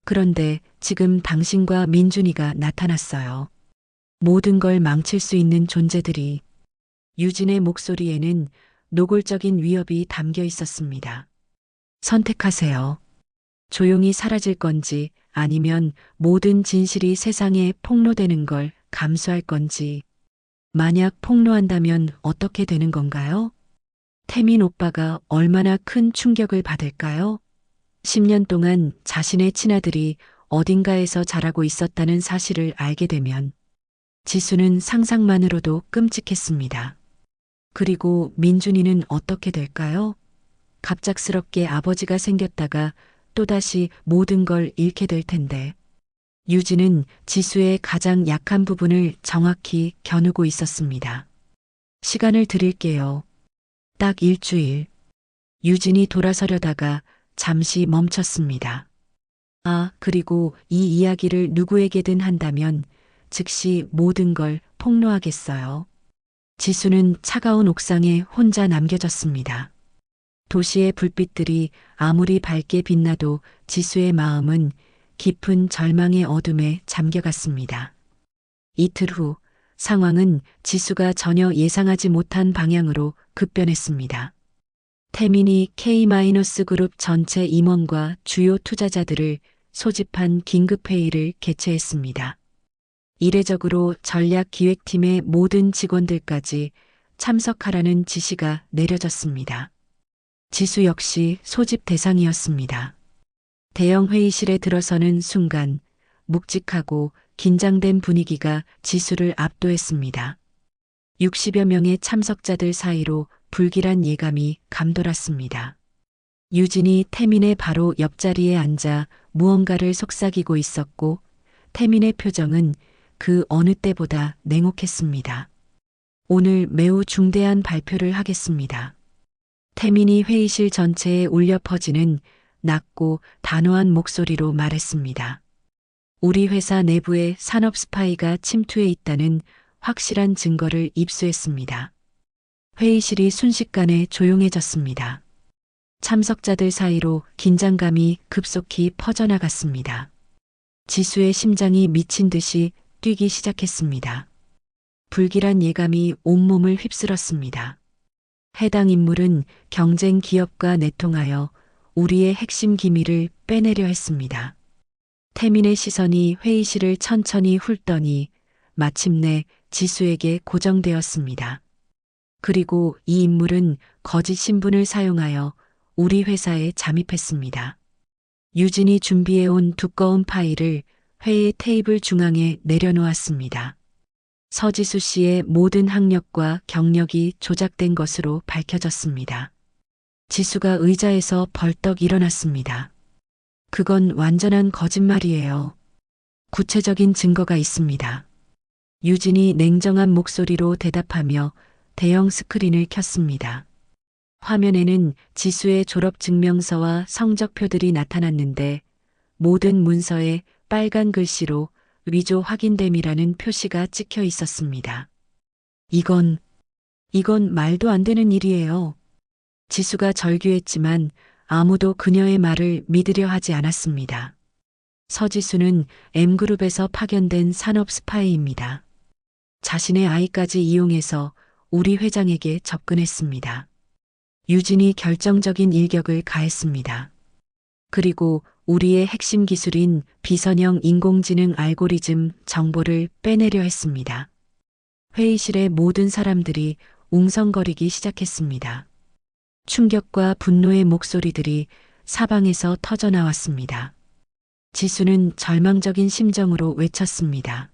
그런데 지금 당신과 민준이가 나타났어요. 모든 걸 망칠 수 있는 존재들이. 유진의 목소리에는 노골적인 위협이 담겨 있었습니다. 선택하세요. 조용히 사라질 건지 아니면 모든 진실이 세상에 폭로되는 걸 감수할 건지. 만약 폭로한다면 어떻게 되는 건가요? 태민 오빠가 얼마나 큰 충격을 받을까요? 10년 동안 자신의 친아들이 어딘가에서 자라고 있었다는 사실을 알게 되면 지수는 상상만으로도 끔찍했습니다. 그리고 민준이는 어떻게 될까요? 갑작스럽게 아버지가 생겼다가 또다시 모든 걸 잃게 될 텐데. 유진은 지수의 가장 약한 부분을 정확히 겨누고 있었습니다. 시간을 드릴게요. 딱 일주일. 유진이 돌아서려다가 잠시 멈췄습니다. 아, 그리고 이 이야기를 누구에게든 한다면 즉시 모든 걸 폭로하겠어요. 지수는 차가운 옥상에 혼자 남겨졌습니다. 도시의 불빛들이 아무리 밝게 빛나도 지수의 마음은 깊은 절망의 어둠에 잠겨갔습니다. 이틀 후 상황은 지수가 전혀 예상하지 못한 방향으로 급변했습니다. 태민이 K-그룹 전체 임원과 주요 투자자들을 소집한 긴급회의를 개최했습니다. 이례적으로 전략기획팀의 모든 직원들까지 참석하라는 지시가 내려졌습니다. 지수 역시 소집 대상이었습니다. 대형 회의실에 들어서는 순간 묵직하고 긴장된 분위기가 지수를 압도했습니다. 60여 명의 참석자들 사이로 불길한 예감이 감돌았습니다. 유진이 태민의 바로 옆자리에 앉아 무언가를 속삭이고 있었고 태민의 표정은 그 어느 때보다 냉혹했습니다. 오늘 매우 중대한 발표를 하겠습니다. 태민이 회의실 전체에 울려 퍼지는 낮고 단호한 목소리로 말했습니다. 우리 회사 내부에 산업 스파이가 침투해 있다는 확실한 증거를 입수했습니다. 회의실이 순식간에 조용해졌습니다. 참석자들 사이로 긴장감이 급속히 퍼져나갔습니다. 지수의 심장이 미친 듯이 뛰기 시작했습니다. 불길한 예감이 온몸을 휩쓸었습니다. 해당 인물은 경쟁 기업과 내통하여 우리의 핵심 기밀을 빼내려 했습니다. 태민의 시선이 회의실을 천천히 훑더니 마침내 지수에게 고정되었습니다. 그리고 이 인물은 거짓 신분을 사용하여 우리 회사에 잠입했습니다. 유진이 준비해온 두꺼운 파일을 회의 테이블 중앙에 내려놓았습니다. 서지수 씨의 모든 학력과 경력이 조작된 것으로 밝혀졌습니다. 지수가 의자에서 벌떡 일어났습니다. 그건 완전한 거짓말이에요. 구체적인 증거가 있습니다. 유진이 냉정한 목소리로 대답하며 대형 스크린을 켰습니다. 화면에는 지수의 졸업 증명서와 성적표들이 나타났는데 모든 문서에 빨간 글씨로 위조 확인됨이라는 표시가 찍혀 있었습니다. 이건 말도 안 되는 일이에요. 지수가 절규했지만 아무도 그녀의 말을 믿으려 하지 않았습니다. 서지수는 M그룹에서 파견된 산업 스파이입니다. 자신의 아이까지 이용해서 우리 회장에게 접근했습니다. 유진이 결정적인 일격을 가했습니다. 그리고 우리의 핵심 기술인 비선형 인공지능 알고리즘 정보를 빼내려 했습니다. 회의실의 모든 사람들이 웅성거리기 시작했습니다. 충격과 분노의 목소리들이 사방에서 터져나왔습니다. 지수는 절망적인 심정으로 외쳤습니다.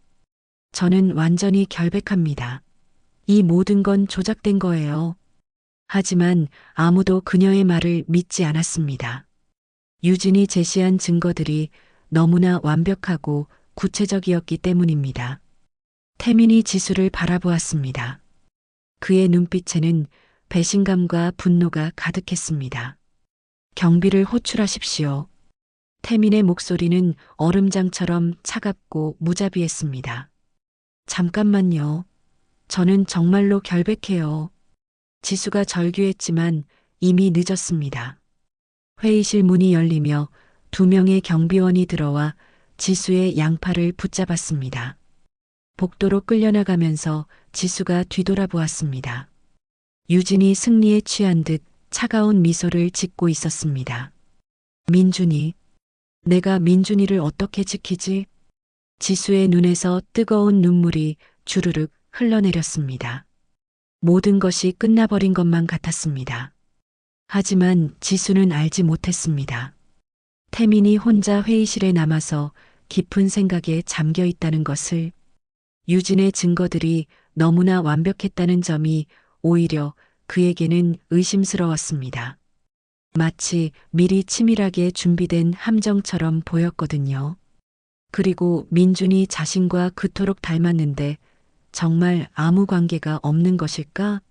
저는 완전히 결백합니다. 이 모든 건 조작된 거예요. 하지만 아무도 그녀의 말을 믿지 않았습니다. 유진이 제시한 증거들이 너무나 완벽하고 구체적이었기 때문입니다. 태민이 지수를 바라보았습니다. 그의 눈빛에는 배신감과 분노가 가득했습니다. 경비를 호출하십시오. 태민의 목소리는 얼음장처럼 차갑고 무자비했습니다. 잠깐만요. 저는 정말로 결백해요. 지수가 절규했지만 이미 늦었습니다. 회의실 문이 열리며 2명의 경비원이 들어와 지수의 양팔을 붙잡았습니다. 복도로 끌려나가면서 지수가 뒤돌아보았습니다. 유진이 승리에 취한 듯 차가운 미소를 짓고 있었습니다. 민준이, 내가 민준이를 어떻게 지키지? 지수의 눈에서 뜨거운 눈물이 주르륵 흘러내렸습니다. 모든 것이 끝나버린 것만 같았습니다. 하지만 지수는 알지 못했습니다. 태민이 혼자 회의실에 남아서 깊은 생각에 잠겨 있다는 것을, 유진의 증거들이 너무나 완벽했다는 점이 오히려 그에게는 의심스러웠습니다. 마치 미리 치밀하게 준비된 함정처럼 보였거든요. 그리고 민준이 자신과 그토록 닮았는데 정말 아무 관계가 없는 것일까?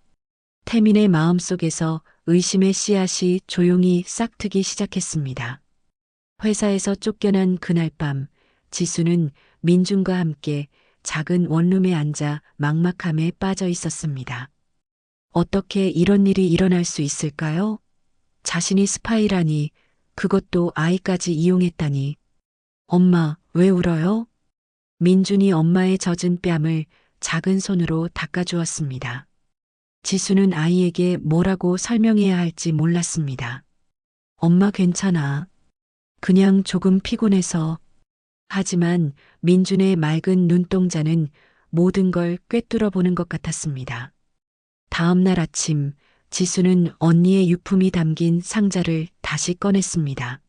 태민의 마음속에서 의심의 씨앗이 조용히 싹트기 시작했습니다. 회사에서 쫓겨난 그날 밤, 지수는 민준과 함께 작은 원룸에 앉아 막막함에 빠져 있었습니다. 어떻게 이런 일이 일어날 수 있을까요? 자신이 스파이라니, 그것도 아이까지 이용했다니. 엄마, 왜 울어요? 민준이 엄마의 젖은 뺨을 작은 손으로 닦아주었습니다. 지수는 아이에게 뭐라고 설명해야 할지 몰랐습니다. 엄마 괜찮아. 그냥 조금 피곤해서. 하지만 민준의 맑은 눈동자는 모든 걸 꿰뚫어 보는 것 같았습니다. 다음 날 아침, 지수는 언니의 유품이 담긴 상자를 다시 꺼냈습니다.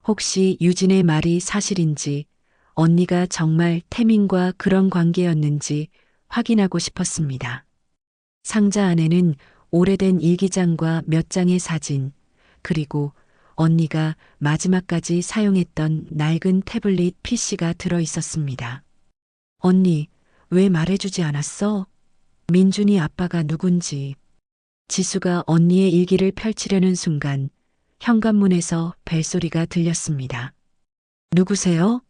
혹시 유진의 말이 사실인지, 언니가 정말 태민과 그런 관계였는지 확인하고 싶었습니다. 상자 안에는 오래된 일기장과 몇 장의 사진, 그리고 언니가 마지막까지 사용했던 낡은 태블릿 PC가 들어 있었습니다. 언니, 왜 말해주지 않았어? 민준이 아빠가 누군지. 지수가 언니의 일기를 펼치려는 순간 현관문에서 벨소리가 들렸습니다. 누구세요?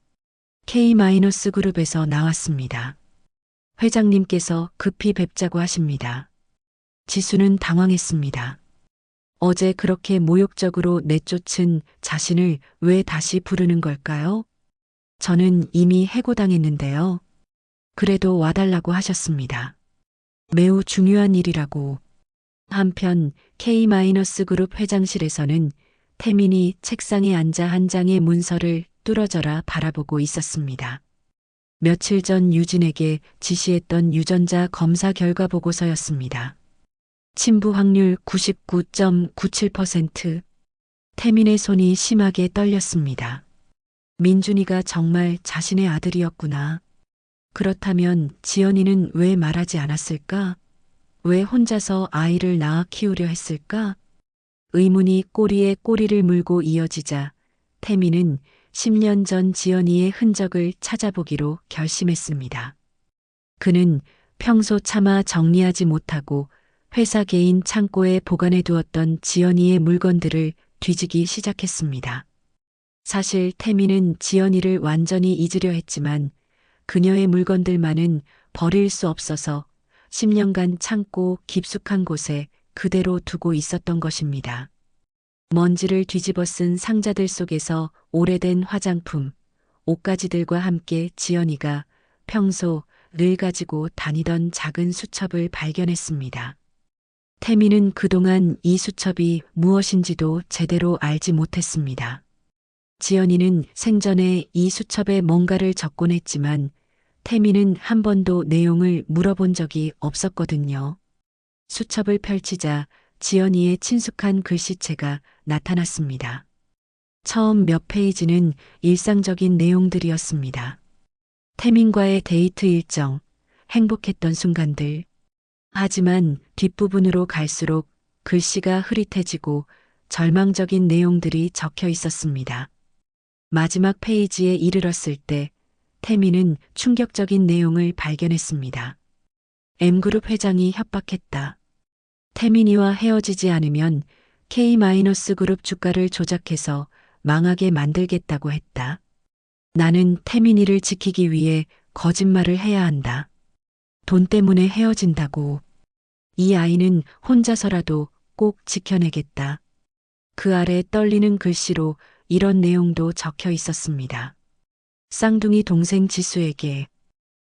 K-그룹에서 나왔습니다. 회장님께서 급히 뵙자고 하십니다. 지수는 당황했습니다. 어제 그렇게 모욕적으로 내쫓은 자신을 왜 다시 부르는 걸까요? 저는 이미 해고당했는데요. 그래도 와달라고 하셨습니다. 매우 중요한 일이라고. 한편 K-그룹 회장실에서는 태민이 책상에 앉아 한 장의 문서를 뚫어져라 바라보고 있었습니다. 며칠 전 유진에게 지시했던 유전자 검사 결과 보고서였습니다. 침부 확률 99.97%. 태민의 손이 심하게 떨렸습니다. 민준이가 정말 자신의 아들이었구나. 그렇다면 지연이는 왜 말하지 않았을까? 왜 혼자서 아이를 낳아 키우려 했을까? 의문이 꼬리에 꼬리를 물고 이어지자 태민은 10년 전 지연이의 흔적을 찾아보기로 결심했습니다. 그는 평소 차마 정리하지 못하고 회사 개인 창고에 보관해 두었던 지연이의 물건들을 뒤지기 시작했습니다. 사실 태민은 지연이를 완전히 잊으려 했지만 그녀의 물건들만은 버릴 수 없어서 10년간 창고 깊숙한 곳에 그대로 두고 있었던 것입니다. 먼지를 뒤집어 쓴 상자들 속에서 오래된 화장품, 옷가지들과 함께 지연이가 평소 늘 가지고 다니던 작은 수첩을 발견했습니다. 태민은 그동안 이 수첩이 무엇인지도 제대로 알지 못했습니다. 지연이는 생전에 이 수첩에 뭔가를 적곤 했지만 태민은 한 번도 내용을 물어본 적이 없었거든요. 수첩을 펼치자 지연이의 친숙한 글씨체가 나타났습니다. 처음 몇 페이지는 일상적인 내용들이었습니다. 태민과의 데이트 일정, 행복했던 순간들. 하지만 뒷부분으로 갈수록 글씨가 흐릿해지고 절망적인 내용들이 적혀 있었습니다. 마지막 페이지에 이르렀을 때 태민은 충격적인 내용을 발견했습니다. M그룹 회장이 협박했다. 태민이와 헤어지지 않으면 K-그룹 주가를 조작해서 망하게 만들겠다고 했다. 나는 태민이를 지키기 위해 거짓말을 해야 한다. 돈 때문에 헤어진다고. 이 아이는 혼자서라도 꼭 지켜내겠다. 그 아래 떨리는 글씨로 이런 내용도 적혀 있었습니다. 쌍둥이 동생 지수에게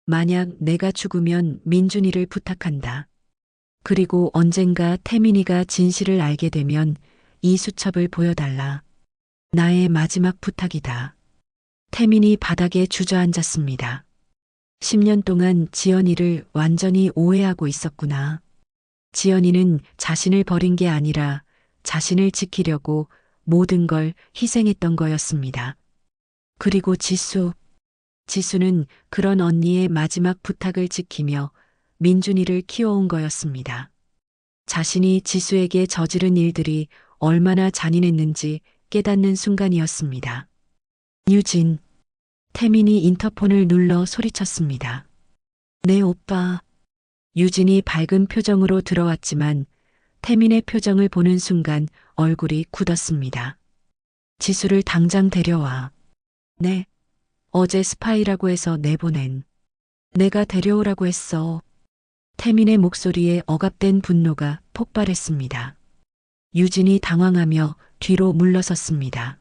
만약 내가 죽으면 민준이를 부탁한다. 그리고 언젠가 태민이가 진실을 알게 되면 이 수첩을 보여달라. 나의 마지막 부탁이다. 태민이 바닥에 주저앉았습니다. 10년 동안 지연이를 완전히 오해하고 있었구나. 지연이는 자신을 버린 게 아니라 자신을 지키려고 모든 걸 희생했던 거였습니다. 그리고 지수는 그런 언니의 마지막 부탁을 지키며 민준이를 키워온 거였습니다. 자신이 지수에게 저지른 일들이 얼마나 잔인했는지 깨닫는 순간이었습니다. 유진, 태민이 인터폰을 눌러 소리쳤습니다. 네, 오빠. 유진이 밝은 표정으로 들어왔지만 태민의 표정을 보는 순간 얼굴이 굳었습니다. 지수를 당장 데려와. 네. 어제 스파이라고 해서 내보낸. 내가 데려오라고 했어. 태민의 목소리에 억압된 분노가 폭발했습니다. 유진이 당황하며 뒤로 물러섰습니다.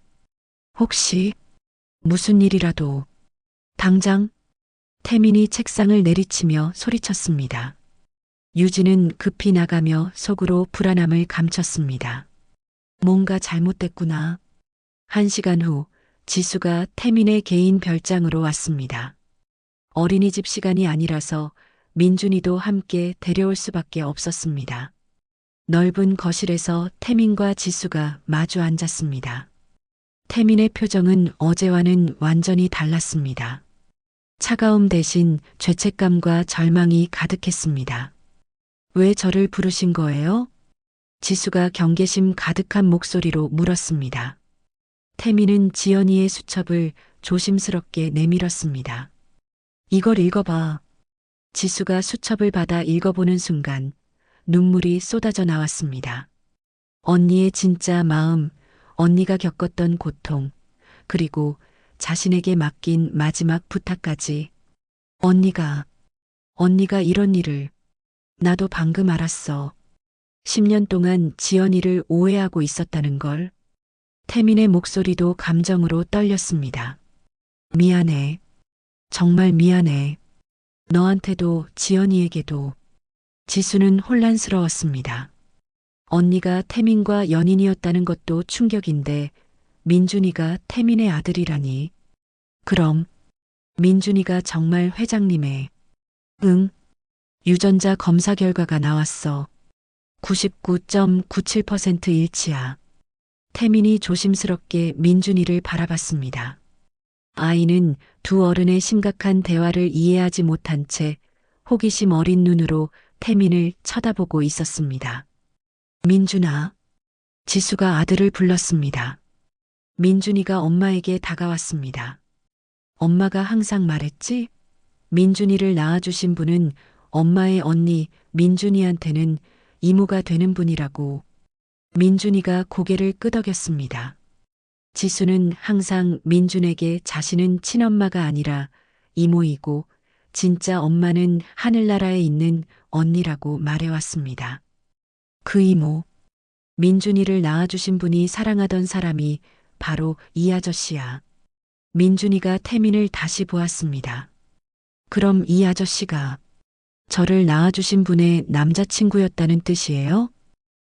혹시 무슨 일이라도 당장? 태민이 책상을 내리치며 소리쳤습니다. 유진은 급히 나가며 속으로 불안함을 감췄습니다. 뭔가 잘못됐구나. 1시간 후 지수가 태민의 개인 별장으로 왔습니다. 어린이집 시간이 아니라서 민준이도 함께 데려올 수밖에 없었습니다. 넓은 거실에서 태민과 지수가 마주 앉았습니다. 태민의 표정은 어제와는 완전히 달랐습니다. 차가움 대신 죄책감과 절망이 가득했습니다. 왜 저를 부르신 거예요? 지수가 경계심 가득한 목소리로 물었습니다. 태민은 지연이의 수첩을 조심스럽게 내밀었습니다. 이걸 읽어봐. 지수가 수첩을 받아 읽어보는 순간 눈물이 쏟아져 나왔습니다. 언니의 진짜 마음, 언니가 겪었던 고통, 그리고 자신에게 맡긴 마지막 부탁까지. 언니가 이런 일을. 나도 방금 알았어. 10년 동안 지연이를 오해하고 있었다는 걸. 태민의 목소리도 감정으로 떨렸습니다. 미안해. 정말 미안해. 너한테도 지연이에게도. 지수는 혼란스러웠습니다. 언니가 태민과 연인이었다는 것도 충격인데 민준이가 태민의 아들이라니. 그럼 민준이가 정말 회장님의. 응. 유전자 검사 결과가 나왔어. 99.97% 일치야. 태민이 조심스럽게 민준이를 바라봤습니다. 아이는 두 어른의 심각한 대화를 이해하지 못한 채 호기심 어린 눈으로 태민을 쳐다보고 있었습니다. 민준아. 지수가 아들을 불렀습니다. 민준이가 엄마에게 다가왔습니다. 엄마가 항상 말했지? 민준이를 낳아주신 분은 엄마의 언니 민준이한테는 이모가 되는 분이라고. 민준이가 고개를 끄덕였습니다. 지수는 항상 민준에게 자신은 친엄마가 아니라 이모이고 진짜 엄마는 하늘나라에 있는 언니라고 말해왔습니다. 그 이모, 민준이를 낳아주신 분이 사랑하던 사람이 바로 이 아저씨야. 민준이가 태민을 다시 보았습니다. 그럼 이 아저씨가 저를 낳아주신 분의 남자친구였다는 뜻이에요?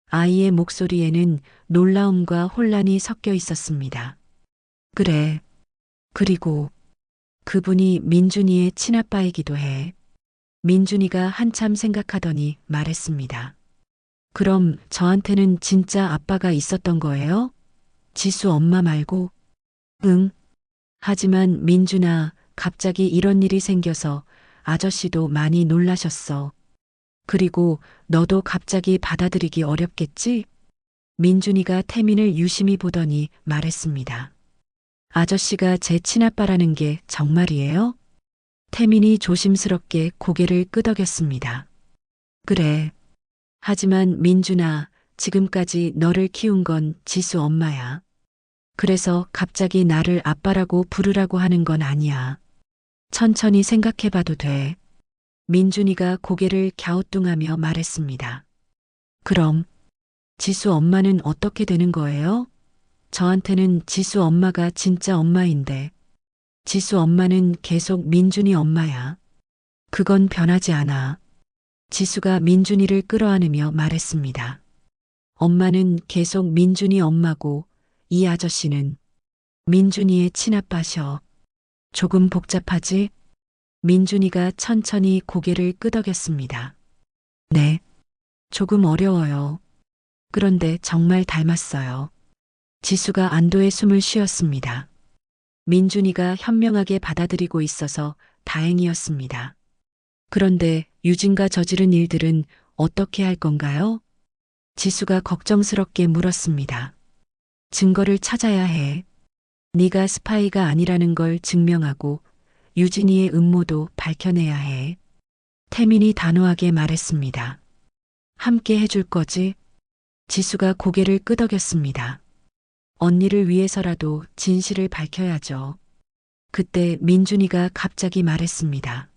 아이의 목소리에는 놀라움과 혼란이 섞여 있었습니다. 그래. 그리고 그분이 민준이의 친아빠이기도 해. 민준이가 한참 생각하더니 말했습니다. 그럼 저한테는 진짜 아빠가 있었던 거예요? 지수 엄마 말고? 응. 하지만 민준아, 갑자기 이런 일이 생겨서 아저씨도 많이 놀라셨어. 그리고 너도 갑자기 받아들이기 어렵겠지? 민준이가 태민을 유심히 보더니 말했습니다. 아저씨가 제 친아빠라는 게 정말이에요? 태민이 조심스럽게 고개를 끄덕였습니다. 그래. 하지만 민준아, 지금까지 너를 키운 건 지수 엄마야. 그래서 갑자기 나를 아빠라고 부르라고 하는 건 아니야. 천천히 생각해봐도 돼. 민준이가 고개를 갸우뚱하며 말했습니다. 그럼 지수 엄마는 어떻게 되는 거예요? 저한테는 지수 엄마가 진짜 엄마인데 지수 엄마는 계속 민준이 엄마야. 그건 변하지 않아. 지수가 민준이를 끌어안으며 말했습니다. 엄마는 계속 민준이 엄마고 이 아저씨는 민준이의 친아빠셔. 조금 복잡하지? 민준이가 천천히 고개를 끄덕였습니다. 네. 조금 어려워요. 그런데 정말 닮았어요. 지수가 안도의 숨을 쉬었습니다. 민준이가 현명하게 받아들이고 있어서 다행이었습니다. 그런데 유진과 저지른 일들은 어떻게 할 건가요? 지수가 걱정스럽게 물었습니다. 증거를 찾아야 해. 네가 스파이가 아니라는 걸 증명하고 유진이의 음모도 밝혀내야 해. 태민이 단호하게 말했습니다. 함께 해줄 거지? 지수가 고개를 끄덕였습니다. 언니를 위해서라도 진실을 밝혀야죠. 그때 민준이가 갑자기 말했습니다.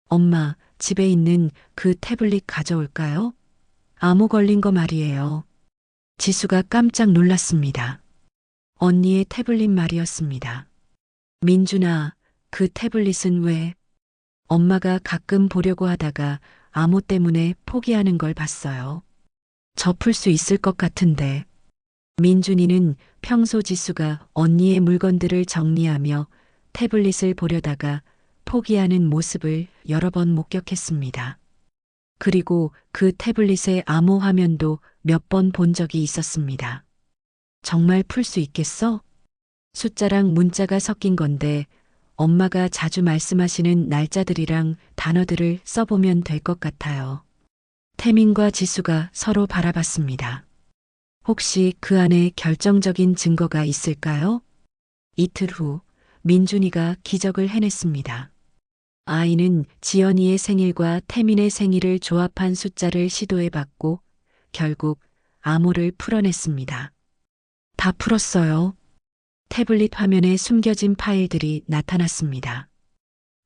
엄마, 집에 있는 그 태블릿 가져올까요? 암호 걸린 거 말이에요. 지수가 깜짝 놀랐습니다. 언니의 태블릿 말이었습니다. 민준아, 그 태블릿은 왜? 엄마가 가끔 보려고 하다가 암호 때문에 포기하는 걸 봤어요. 접을 수 있을 것 같은데. 민준이는 평소 지수가 언니의 물건들을 정리하며 태블릿을 보려다가 포기하는 모습을 여러 번 목격했습니다. 그리고 그 태블릿의 암호 화면도 몇 번 본 적이 있었습니다. 정말 풀 수 있겠어? 숫자랑 문자가 섞인 건데 엄마가 자주 말씀하시는 날짜들이랑 단어들을 써보면 될 것 같아요. 태민과 지수가 서로 바라봤습니다. 혹시 그 안에 결정적인 증거가 있을까요? 이틀 후 민준이가 기적을 해냈습니다. 아이는 지연이의 생일과 태민의 생일을 조합한 숫자를 시도해봤고 결국 암호를 풀어냈습니다. 다 풀었어요. 태블릿 화면에 숨겨진 파일들이 나타났습니다.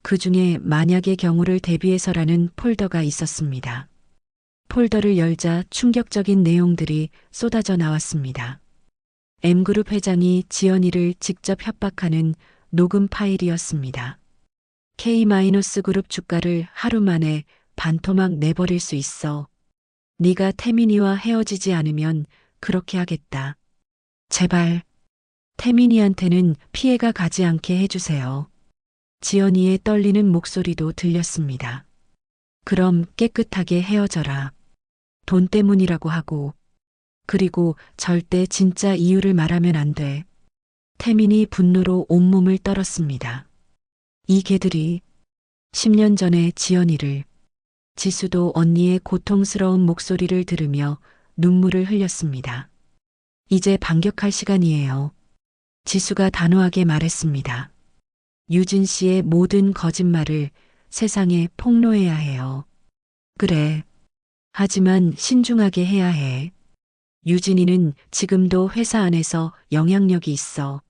그 중에 만약의 경우를 대비해서라는 폴더가 있었습니다. 폴더를 열자 충격적인 내용들이 쏟아져 나왔습니다. M그룹 회장이 지연이를 직접 협박하는 녹음 파일이었습니다. K-그룹 주가를 하루 만에 반토막 내버릴 수 있어. 네가 태민이와 헤어지지 않으면 그렇게 하겠다. 제발 태민이한테는 피해가 가지 않게 해주세요. 지연이의 떨리는 목소리도 들렸습니다. 그럼 깨끗하게 헤어져라. 돈 때문이라고 하고. 그리고 절대 진짜 이유를 말하면 안 돼. 태민이 분노로 온몸을 떨었습니다. 이 개들이 10년 전에 지연이를. 지수도 언니의 고통스러운 목소리를 들으며 눈물을 흘렸습니다. 이제 반격할 시간이에요. 지수가 단호하게 말했습니다. 유진 씨의 모든 거짓말을 세상에 폭로해야 해요. 그래. 하지만 신중하게 해야 해. 유진이는 지금도 회사 안에서 영향력이 있어.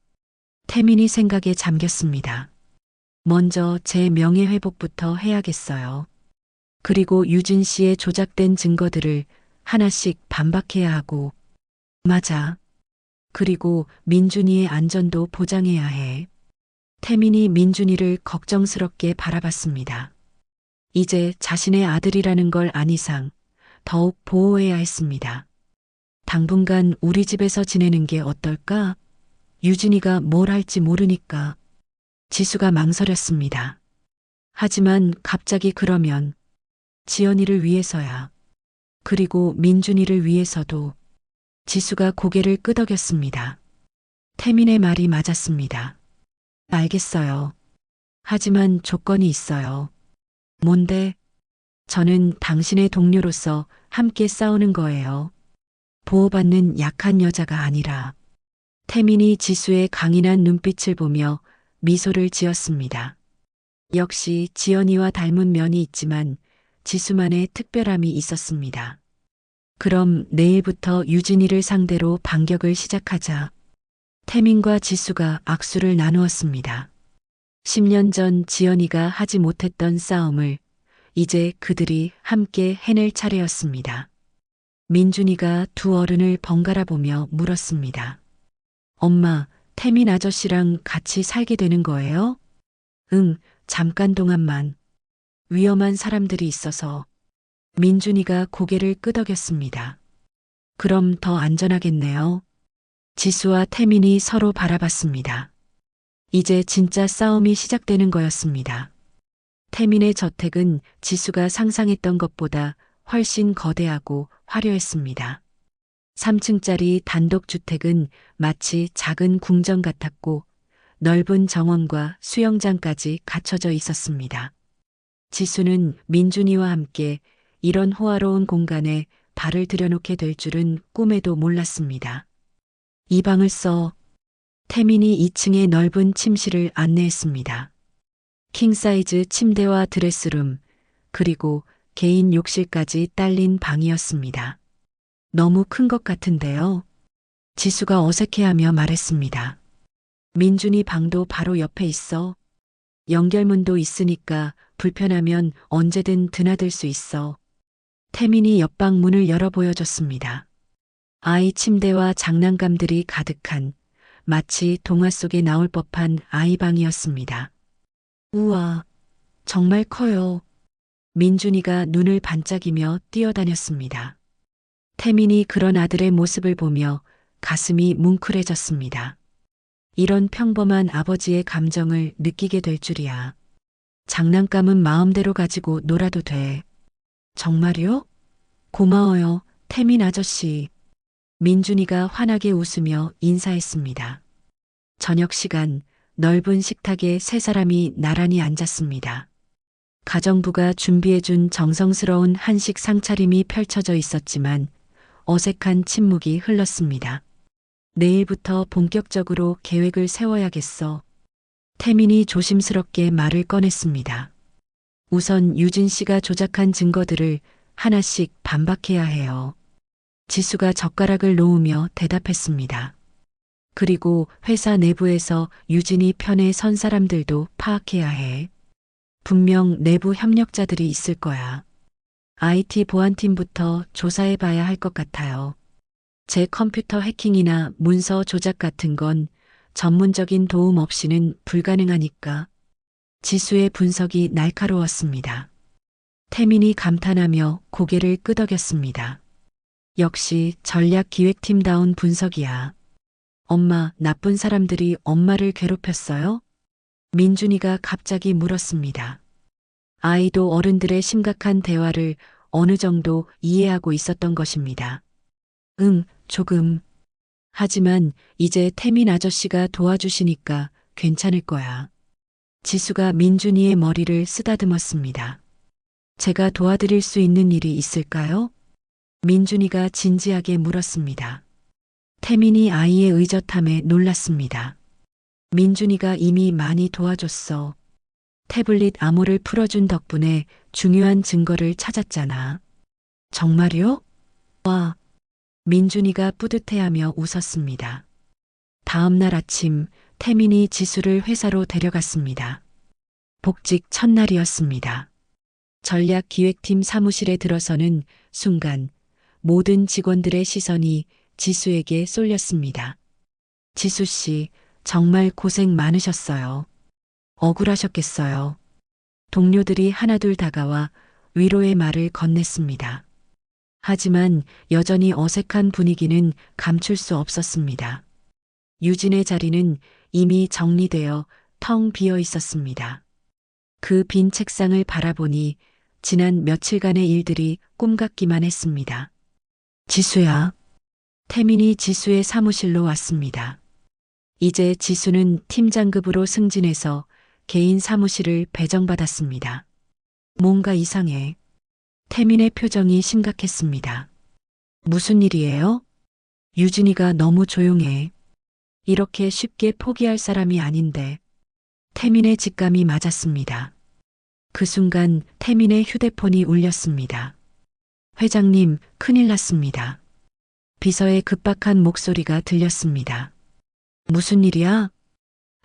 태민이 생각에 잠겼습니다. 먼저 제 명예회복부터 해야겠어요. 그리고 유진 씨의 조작된 증거들을 하나씩 반박해야 하고. 맞아. 그리고 민준이의 안전도 보장해야 해. 태민이 민준이를 걱정스럽게 바라봤습니다. 이제 자신의 아들이라는 걸 안 이상 더욱 보호해야 했습니다. 당분간 우리 집에서 지내는 게 어떨까? 유진이가 뭘 할지 모르니까. 지수가 망설였습니다. 하지만 갑자기 그러면 지연이를 위해서야. 그리고 민준이를 위해서도. 지수가 고개를 끄덕였습니다. 태민의 말이 맞았습니다. 알겠어요. 하지만 조건이 있어요. 뭔데? 저는 당신의 동료로서 함께 싸우는 거예요. 보호받는 약한 여자가 아니라. 태민이 지수의 강인한 눈빛을 보며 미소를 지었습니다. 역시 지연이와 닮은 면이 있지만 지수만의 특별함이 있었습니다. 그럼 내일부터 유진이를 상대로 반격을 시작하자. 태민과 지수가 악수를 나누었습니다. 10년 전 지연이가 하지 못했던 싸움을 이제 그들이 함께 해낼 차례였습니다. 민준이가 두 어른을 번갈아 보며 물었습니다. 엄마, 태민 아저씨랑 같이 살게 되는 거예요? 응, 잠깐 동안만. 위험한 사람들이 있어서. 민준이가 고개를 끄덕였습니다. 그럼 더 안전하겠네요. 지수와 태민이 서로 바라봤습니다. 이제 진짜 싸움이 시작되는 거였습니다. 태민의 저택은 지수가 상상했던 것보다 훨씬 거대하고 화려했습니다. 3층짜리 단독주택은 마치 작은 궁전 같았고 넓은 정원과 수영장까지 갖춰져 있었습니다. 지수는 민준이와 함께 이런 호화로운 공간에 발을 들여놓게 될 줄은 꿈에도 몰랐습니다. 이 방을 써. 태민이 2층의 넓은 침실을 안내했습니다. 킹사이즈 침대와 드레스룸, 그리고 개인 욕실까지 딸린 방이었습니다. 너무 큰 것 같은데요. 지수가 어색해하며 말했습니다. 민준이 방도 바로 옆에 있어. 연결문도 있으니까 불편하면 언제든 드나들 수 있어. 태민이 옆방 문을 열어 보여줬습니다. 아이 침대와 장난감들이 가득한 마치 동화 속에 나올 법한 아이방이었습니다. 우와, 정말 커요. 민준이가 눈을 반짝이며 뛰어다녔습니다. 태민이 그런 아들의 모습을 보며 가슴이 뭉클해졌습니다. 이런 평범한 아버지의 감정을 느끼게 될 줄이야. 장난감은 마음대로 가지고 놀아도 돼. 정말요? 고마워요, 태민 아저씨. 민준이가 환하게 웃으며 인사했습니다. 저녁 시간, 넓은 식탁에 세 사람이 나란히 앉았습니다. 가정부가 준비해준 정성스러운 한식 상차림이 펼쳐져 있었지만 어색한 침묵이 흘렀습니다. 내일부터 본격적으로 계획을 세워야겠어. 태민이 조심스럽게 말을 꺼냈습니다. 우선 유진 씨가 조작한 증거들을 하나씩 반박해야 해요. 지수가 젓가락을 놓으며 대답했습니다. 그리고 회사 내부에서 유진이 편에 선 사람들도 파악해야 해. 분명 내부 협력자들이 있을 거야. IT 보안팀부터 조사해 봐야 할 것 같아요. 제 컴퓨터 해킹이나 문서 조작 같은 건 전문적인 도움 없이는 불가능하니까. 지수의 분석이 날카로웠습니다. 태민이 감탄하며 고개를 끄덕였습니다. 역시 전략기획팀다운 분석이야. 엄마, 나쁜 사람들이 엄마를 괴롭혔어요? 민준이가 갑자기 물었습니다. 아이도 어른들의 심각한 대화를 어느 정도 이해하고 있었던 것입니다. 응, 조금. 하지만 이제 태민 아저씨가 도와주시니까 괜찮을 거야. 지수가 민준이의 머리를 쓰다듬었습니다. 제가 도와드릴 수 있는 일이 있을까요? 민준이가 진지하게 물었습니다. 태민이 아이의 의젓함에 놀랐습니다. 민준이가 이미 많이 도와줬어. 태블릿 암호를 풀어준 덕분에 중요한 증거를 찾았잖아. 정말요? 와. 민준이가 뿌듯해하며 웃었습니다. 다음 날 아침 태민이 지수를 회사로 데려갔습니다. 복직 첫날이었습니다. 전략기획팀 사무실에 들어서는 순간 모든 직원들의 시선이 지수에게 쏠렸습니다. 지수 씨, 정말 고생 많으셨어요. 억울하셨겠어요. 동료들이 하나둘 다가와 위로의 말을 건넸습니다. 하지만 여전히 어색한 분위기는 감출 수 없었습니다. 유진의 자리는 이미 정리되어 텅 비어 있었습니다. 그 빈 책상을 바라보니 지난 며칠간의 일들이 꿈 같기만 했습니다. 지수야. 태민이 지수의 사무실로 왔습니다. 이제 지수는 팀장급으로 승진해서 개인 사무실을 배정받았습니다. 뭔가 이상해. 태민의 표정이 심각했습니다. 무슨 일이에요? 유진이가 너무 조용해. 이렇게 쉽게 포기할 사람이 아닌데. 태민의 직감이 맞았습니다. 그 순간 태민의 휴대폰이 울렸습니다. 회장님, 큰일 났습니다. 비서의 급박한 목소리가 들렸습니다. 무슨 일이야?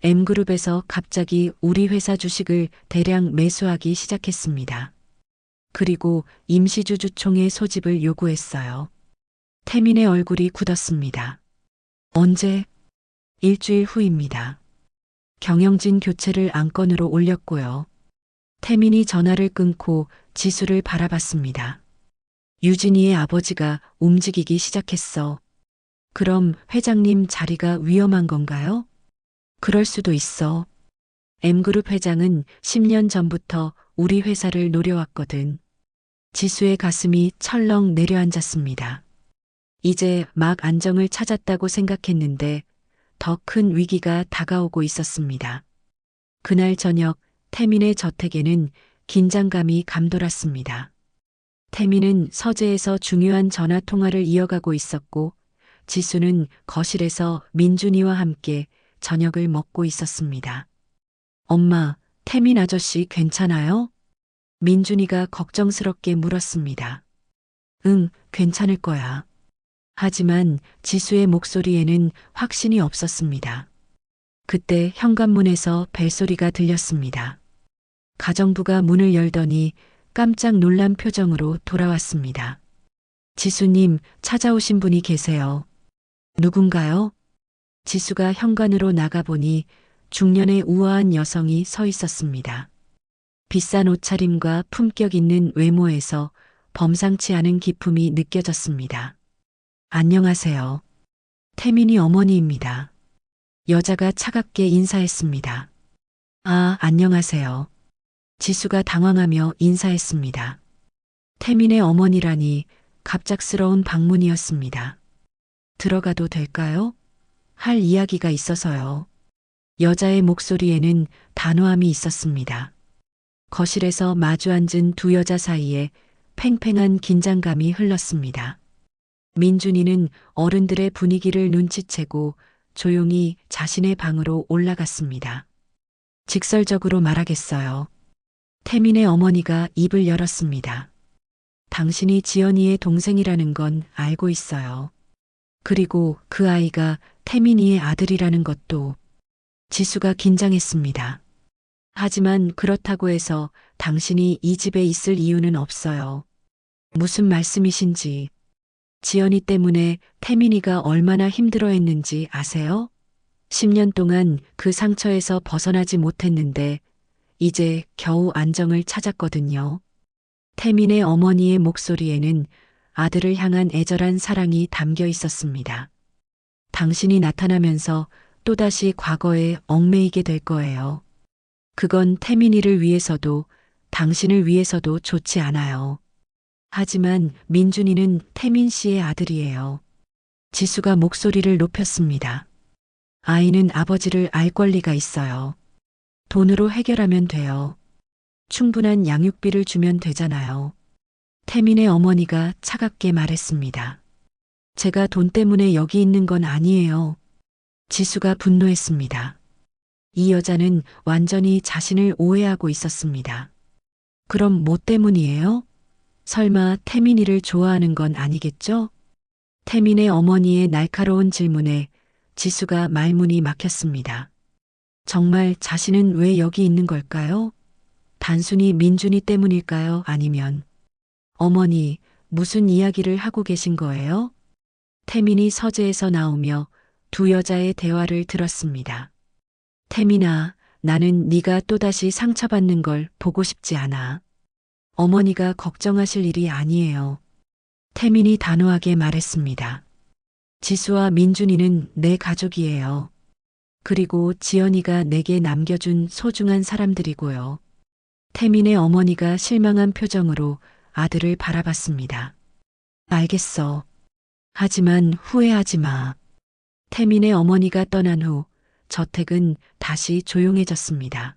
M그룹에서 갑자기 우리 회사 주식을 대량 매수하기 시작했습니다. 그리고 임시주 주총의 소집을 요구했어요. 태민의 얼굴이 굳었습니다. 언제? 일주일 후입니다. 경영진 교체를 안건으로 올렸고요. 태민이 전화를 끊고 지수를 바라봤습니다. 유진이의 아버지가 움직이기 시작했어. 그럼 회장님 자리가 위험한 건가요? 그럴 수도 있어. M그룹 회장은 10년 전부터 우리 회사를 노려왔거든. 지수의 가슴이 철렁 내려앉았습니다. 이제 막 안정을 찾았다고 생각했는데 더 큰 위기가 다가오고 있었습니다. 그날 저녁 태민의 저택에는 긴장감이 감돌았습니다. 태민은 서재에서 중요한 전화 통화를 이어가고 있었고 지수는 거실에서 민준이와 함께 저녁을 먹고 있었습니다. 엄마, 태민 아저씨 괜찮아요? 민준이가 걱정스럽게 물었습니다. 응, 괜찮을 거야. 하지만 지수의 목소리에는 확신이 없었습니다. 그때 현관문에서 벨소리가 들렸습니다. 가정부가 문을 열더니 깜짝 놀란 표정으로 돌아왔습니다. 지수님, 찾아오신 분이 계세요. 누군가요? 지수가 현관으로 나가보니 중년의 우아한 여성이 서 있었습니다. 비싼 옷차림과 품격 있는 외모에서 범상치 않은 기품이 느껴졌습니다. 안녕하세요. 태민이 어머니입니다. 여자가 차갑게 인사했습니다. 아, 안녕하세요. 지수가 당황하며 인사했습니다. 태민의 어머니라니 갑작스러운 방문이었습니다. 들어가도 될까요? 할 이야기가 있어서요. 여자의 목소리에는 단호함이 있었습니다. 거실에서 마주 앉은 두 여자 사이에 팽팽한 긴장감이 흘렀습니다. 민준이는 어른들의 분위기를 눈치채고 조용히 자신의 방으로 올라갔습니다. 직설적으로 말하겠어요. 태민의 어머니가 입을 열었습니다. 당신이 지연이의 동생이라는 건 알고 있어요. 그리고 그 아이가 태민이의 아들이라는 것도. 지수가 긴장했습니다. 하지만 그렇다고 해서 당신이 이 집에 있을 이유는 없어요. 무슨 말씀이신지. 지연이 때문에 태민이가 얼마나 힘들어했는지 아세요? 10년 동안 그 상처에서 벗어나지 못했는데 이제 겨우 안정을 찾았거든요. 태민의 어머니의 목소리에는 아들을 향한 애절한 사랑이 담겨 있었습니다. 당신이 나타나면서 또다시 과거에 얽매이게 될 거예요. 그건 태민이를 위해서도 당신을 위해서도 좋지 않아요. 하지만 민준이는 태민 씨의 아들이에요. 지수가 목소리를 높였습니다. 아이는 아버지를 알 권리가 있어요. 돈으로 해결하면 돼요. 충분한 양육비를 주면 되잖아요. 태민의 어머니가 차갑게 말했습니다. 제가 돈 때문에 여기 있는 건 아니에요. 지수가 분노했습니다. 이 여자는 완전히 자신을 오해하고 있었습니다. 그럼 뭐 때문이에요? 설마 태민이를 좋아하는 건 아니겠죠? 태민의 어머니의 날카로운 질문에 지수가 말문이 막혔습니다. 정말 자신은 왜 여기 있는 걸까요? 단순히 민준이 때문일까요? 아니면 어머니, 무슨 이야기를 하고 계신 거예요? 태민이 서재에서 나오며 두 여자의 대화를 들었습니다. 태민아, 나는 네가 또다시 상처받는 걸 보고 싶지 않아. 어머니가 걱정하실 일이 아니에요. 태민이 단호하게 말했습니다. 지수와 민준이는 내 가족이에요. 그리고 지연이가 내게 남겨준 소중한 사람들이고요. 태민의 어머니가 실망한 표정으로 아들을 바라봤습니다. 알겠어. 하지만 후회하지 마. 태민의 어머니가 떠난 후 저택은 다시 조용해졌습니다.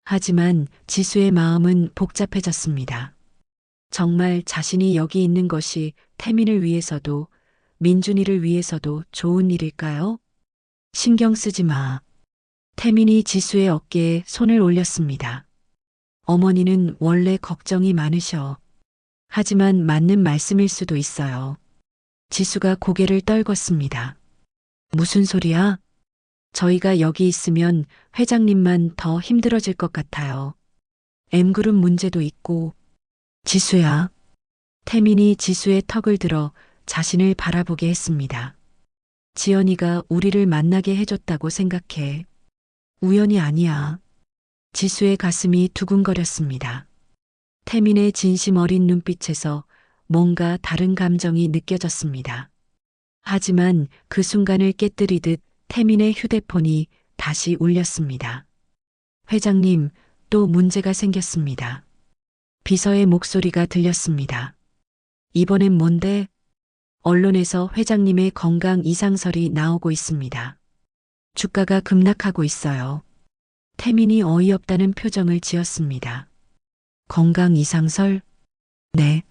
하지만 지수의 마음은 복잡해졌습니다. 정말 자신이 여기 있는 것이 태민을 위해서도 민준이를 위해서도 좋은 일일까요? 신경 쓰지 마. 태민이 지수의 어깨에 손을 올렸습니다. 어머니는 원래 걱정이 많으셔. 하지만 맞는 말씀일 수도 있어요. 지수가 고개를 떨궜습니다. 무슨 소리야? 저희가 여기 있으면 회장님만 더 힘들어질 것 같아요. M그룹 문제도 있고. 지수야. 태민이 지수의 턱을 들어 자신을 바라보게 했습니다. 지연이가 우리를 만나게 해줬다고 생각해. 우연이 아니야. 지수의 가슴이 두근거렸습니다. 태민의 진심 어린 눈빛에서 뭔가 다른 감정이 느껴졌습니다. 하지만 그 순간을 깨뜨리듯 태민의 휴대폰이 다시 울렸습니다. 회장님, 또 문제가 생겼습니다. 비서의 목소리가 들렸습니다. 이번엔 뭔데? 언론에서 회장님의 건강 이상설이 나오고 있습니다. 주가가 급락하고 있어요. 태민이 어이없다는 표정을 지었습니다. 건강 이상설? 네.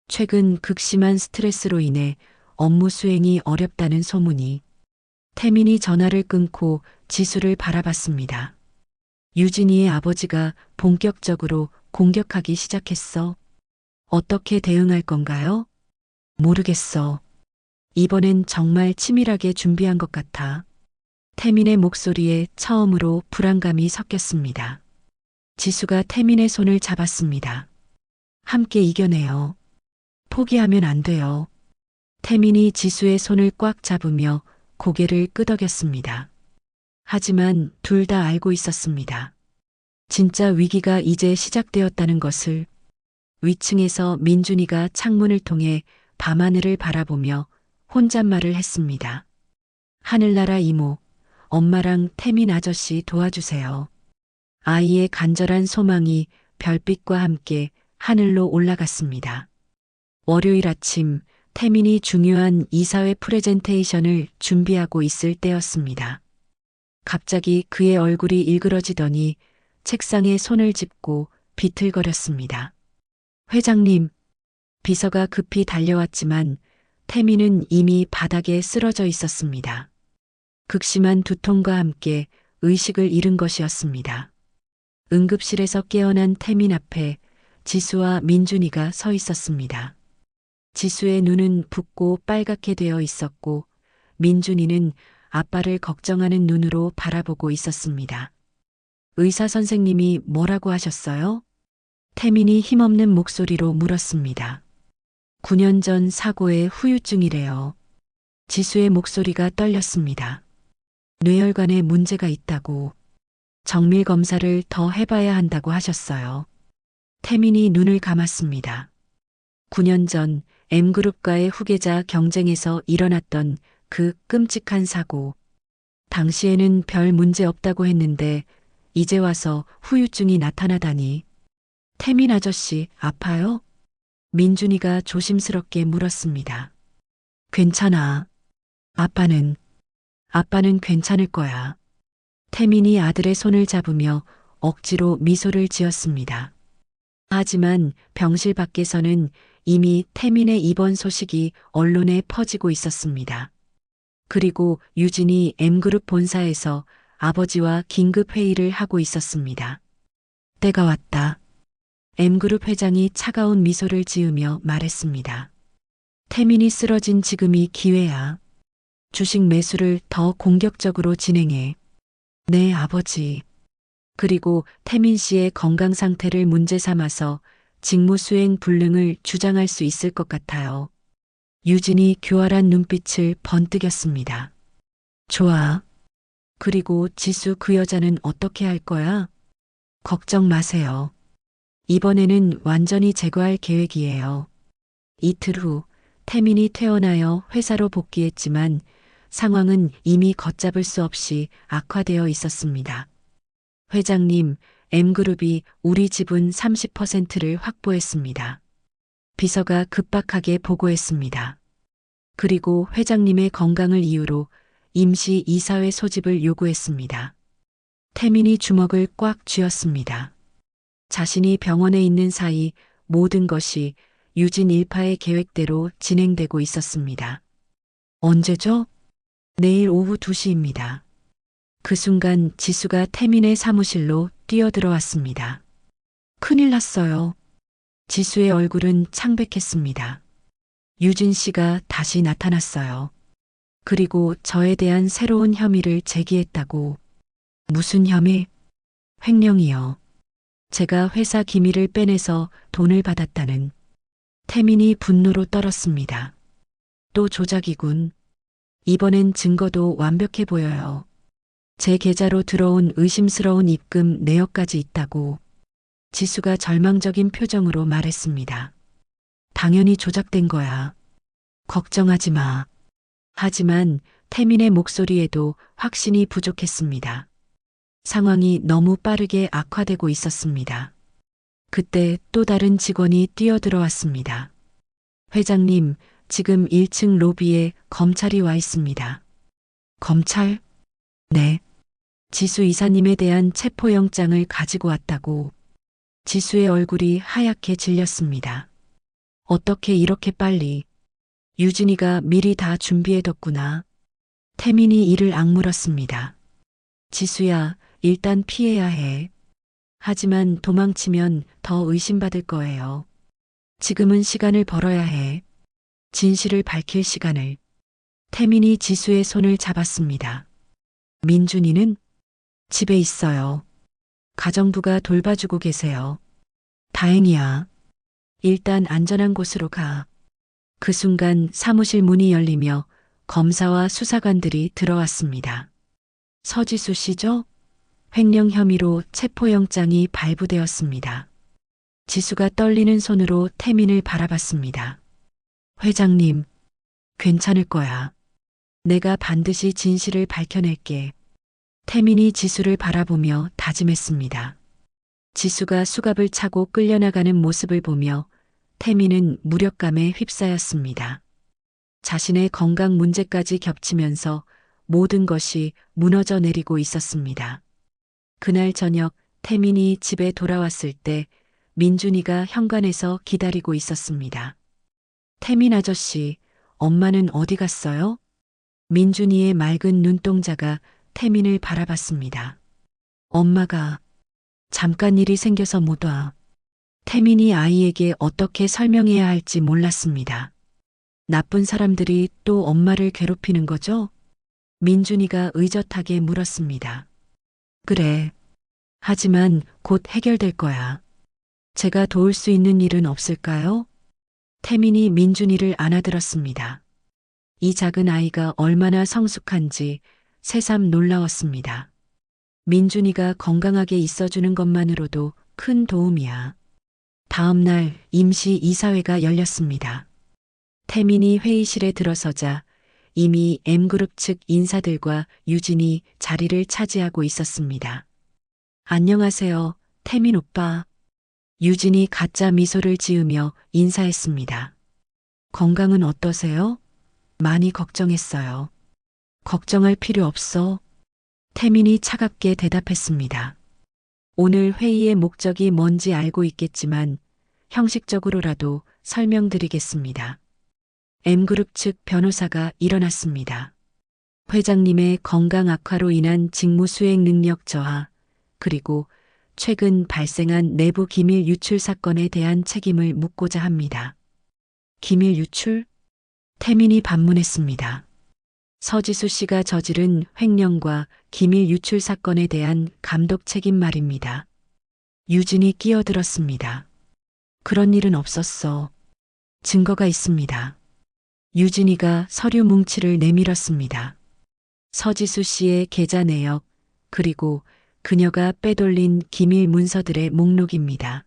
최근 극심한 스트레스로 인해 업무 수행이 어렵다는 소문이. 태민이 전화를 끊고 지수를 바라봤습니다. 유진이의 아버지가 본격적으로 공격하기 시작했어. 어떻게 대응할 건가요? 모르겠어. 이번엔 정말 치밀하게 준비한 것 같아. 태민의 목소리에 처음으로 불안감이 섞였습니다. 지수가 태민의 손을 잡았습니다. 함께 이겨내요. 포기하면 안 돼요. 태민이 지수의 손을 꽉 잡으며 고개를 끄덕였습니다. 하지만 둘 다 알고 있었습니다. 진짜 위기가 이제 시작되었다는 것을. 위층에서 민준이가 창문을 통해 밤하늘을 바라보며 혼잣말을 했습니다. 하늘나라 이모, 엄마랑 태민 아저씨 도와주세요. 아이의 간절한 소망이 별빛과 함께 하늘로 올라갔습니다. 월요일 아침 태민이 중요한 이사회 프레젠테이션을 준비하고 있을 때였습니다. 갑자기 그의 얼굴이 일그러지더니 책상에 손을 짚고 비틀거렸습니다. 회장님, 비서가 급히 달려왔지만 태민은 이미 바닥에 쓰러져 있었습니다. 극심한 두통과 함께 의식을 잃은 것이었습니다. 응급실에서 깨어난 태민 앞에 지수와 민준이가 서 있었습니다. 지수의 눈은 붓고 빨갛게 되어 있었고 민준이는 아빠를 걱정하는 눈으로 바라보고 있었습니다. 의사 선생님이 뭐라고 하셨어요? 태민이 힘없는 목소리로 물었습니다. 9년 전 사고의 후유증이래요. 지수의 목소리가 떨렸습니다. 뇌혈관에 문제가 있다고. 정밀 검사를 더 해봐야 한다고 하셨어요. 태민이 눈을 감았습니다. 9년 전 M그룹과의 후계자 경쟁에서 일어났던 그 끔찍한 사고. 당시에는 별 문제 없다고 했는데 이제 와서 후유증이 나타나다니. 태민 아저씨 아파요? 민준이가 조심스럽게 물었습니다. 괜찮아. 아빠는 괜찮을 거야. 태민이 아들의 손을 잡으며 억지로 미소를 지었습니다. 하지만 병실 밖에서는 이미 태민의 입원 소식이 언론에 퍼지고 있었습니다. 그리고 유진이 M그룹 본사에서 아버지와 긴급 회의를 하고 있었습니다. 때가 왔다. M그룹 회장이 차가운 미소를 지으며 말했습니다. 태민이 쓰러진 지금이 기회야. 주식 매수를 더 공격적으로 진행해. 네, 아버지. 그리고 태민 씨의 건강 상태를 문제 삼아서 직무 수행 불능을 주장할 수 있을 것 같아요. 유진이 교활한 눈빛을 번뜩였습니다. 좋아. 그리고 지수 그 여자는 어떻게 할 거야? 걱정 마세요. 이번에는 완전히 제거할 계획이에요. 이틀 후 태민이 퇴원하여 회사로 복귀했지만 상황은 이미 걷잡을 수 없이 악화되어 있었습니다. 회장님, M그룹이 우리 지분 30%를 확보했습니다. 비서가 급박하게 보고했습니다. 그리고 회장님의 건강을 이유로 임시 이사회 소집을 요구했습니다. 태민이 주먹을 꽉 쥐었습니다. 자신이 병원에 있는 사이 모든 것이 유진 일파의 계획대로 진행되고 있었습니다. 언제죠? 내일 오후 2시입니다. 그 순간 지수가 태민의 사무실로 뛰어들어왔습니다. 큰일 났어요. 지수의 얼굴은 창백했습니다. 유진 씨가 다시 나타났어요. 그리고 저에 대한 새로운 혐의를 제기했다고. 무슨 혐의? 횡령이요. 제가 회사 기밀을 빼내서 돈을 받았다는. 태민이 분노로 떨었습니다. 또 조작이군. 이번엔 증거도 완벽해 보여요. 제 계좌로 들어온 의심스러운 입금 내역까지 있다고. 지수가 절망적인 표정으로 말했습니다. 당연히 조작된 거야. 걱정하지 마. 하지만 태민의 목소리에도 확신이 부족했습니다. 상황이 너무 빠르게 악화되고 있었습니다. 그때 또 다른 직원이 뛰어들어왔습니다. 회장님, 지금 1층 로비에 검찰이 와 있습니다. 검찰? 네. 지수 이사님에 대한 체포영장을 가지고 왔다고. 지수의 얼굴이 하얗게 질렸습니다. 어떻게 이렇게 빨리? 유진이가 미리 다 준비해뒀구나. 태민이 이를 악물었습니다. 지수야, 일단 피해야 해. 하지만 도망치면 더 의심받을 거예요. 지금은 시간을 벌어야 해. 진실을 밝힐 시간을. 태민이 지수의 손을 잡았습니다. 민준이는 집에 있어요. 가정부가 돌봐주고 계세요. 다행이야. 일단 안전한 곳으로 가. 그 순간 사무실 문이 열리며 검사와 수사관들이 들어왔습니다. 서지수 씨죠? 횡령 혐의로 체포영장이 발부되었습니다. 지수가 떨리는 손으로 태민을 바라봤습니다. 회장님, 괜찮을 거야. 내가 반드시 진실을 밝혀낼게. 태민이 지수를 바라보며 다짐했습니다. 지수가 수갑을 차고 끌려나가는 모습을 보며 태민은 무력감에 휩싸였습니다. 자신의 건강 문제까지 겹치면서 모든 것이 무너져 내리고 있었습니다. 그날 저녁 태민이 집에 돌아왔을 때 민준이가 현관에서 기다리고 있었습니다. 태민 아저씨, 엄마는 어디 갔어요? 민준이의 맑은 눈동자가 태민을 바라봤습니다. 엄마가 잠깐 일이 생겨서 못 와. 태민이 아이에게 어떻게 설명해야 할지 몰랐습니다. 나쁜 사람들이 또 엄마를 괴롭히는 거죠? 민준이가 의젓하게 물었습니다. 그래. 하지만 곧 해결될 거야. 제가 도울 수 있는 일은 없을까요? 태민이 민준이를 안아들었습니다. 이 작은 아이가 얼마나 성숙한지 새삼 놀라웠습니다. 민준이가 건강하게 있어주는 것만으로도 큰 도움이야. 다음 날 임시 이사회가 열렸습니다. 태민이 회의실에 들어서자 이미 M그룹 측 인사들과 유진이 자리를 차지하고 있었습니다. 안녕하세요, 태민 오빠. 유진이 가짜 미소를 지으며 인사했습니다. 건강은 어떠세요? 많이 걱정했어요. 걱정할 필요 없어. 태민이 차갑게 대답했습니다. 오늘 회의의 목적이 뭔지 알고 있겠지만 형식적으로라도 설명드리겠습니다. M그룹 측 변호사가 일어났습니다. 회장님의 건강 악화로 인한 직무 수행 능력 저하, 그리고 최근 발생한 내부 기밀 유출 사건에 대한 책임을 묻고자 합니다. 기밀 유출? 태민이 반문했습니다. 서지수 씨가 저지른 횡령과 기밀 유출 사건에 대한 감독 책임 말입니다. 유진이 끼어들었습니다. 그런 일은 없었어. 증거가 있습니다. 유진이가 서류 뭉치를 내밀었습니다. 서지수 씨의 계좌 내역, 그리고 그녀가 빼돌린 기밀 문서들의 목록입니다.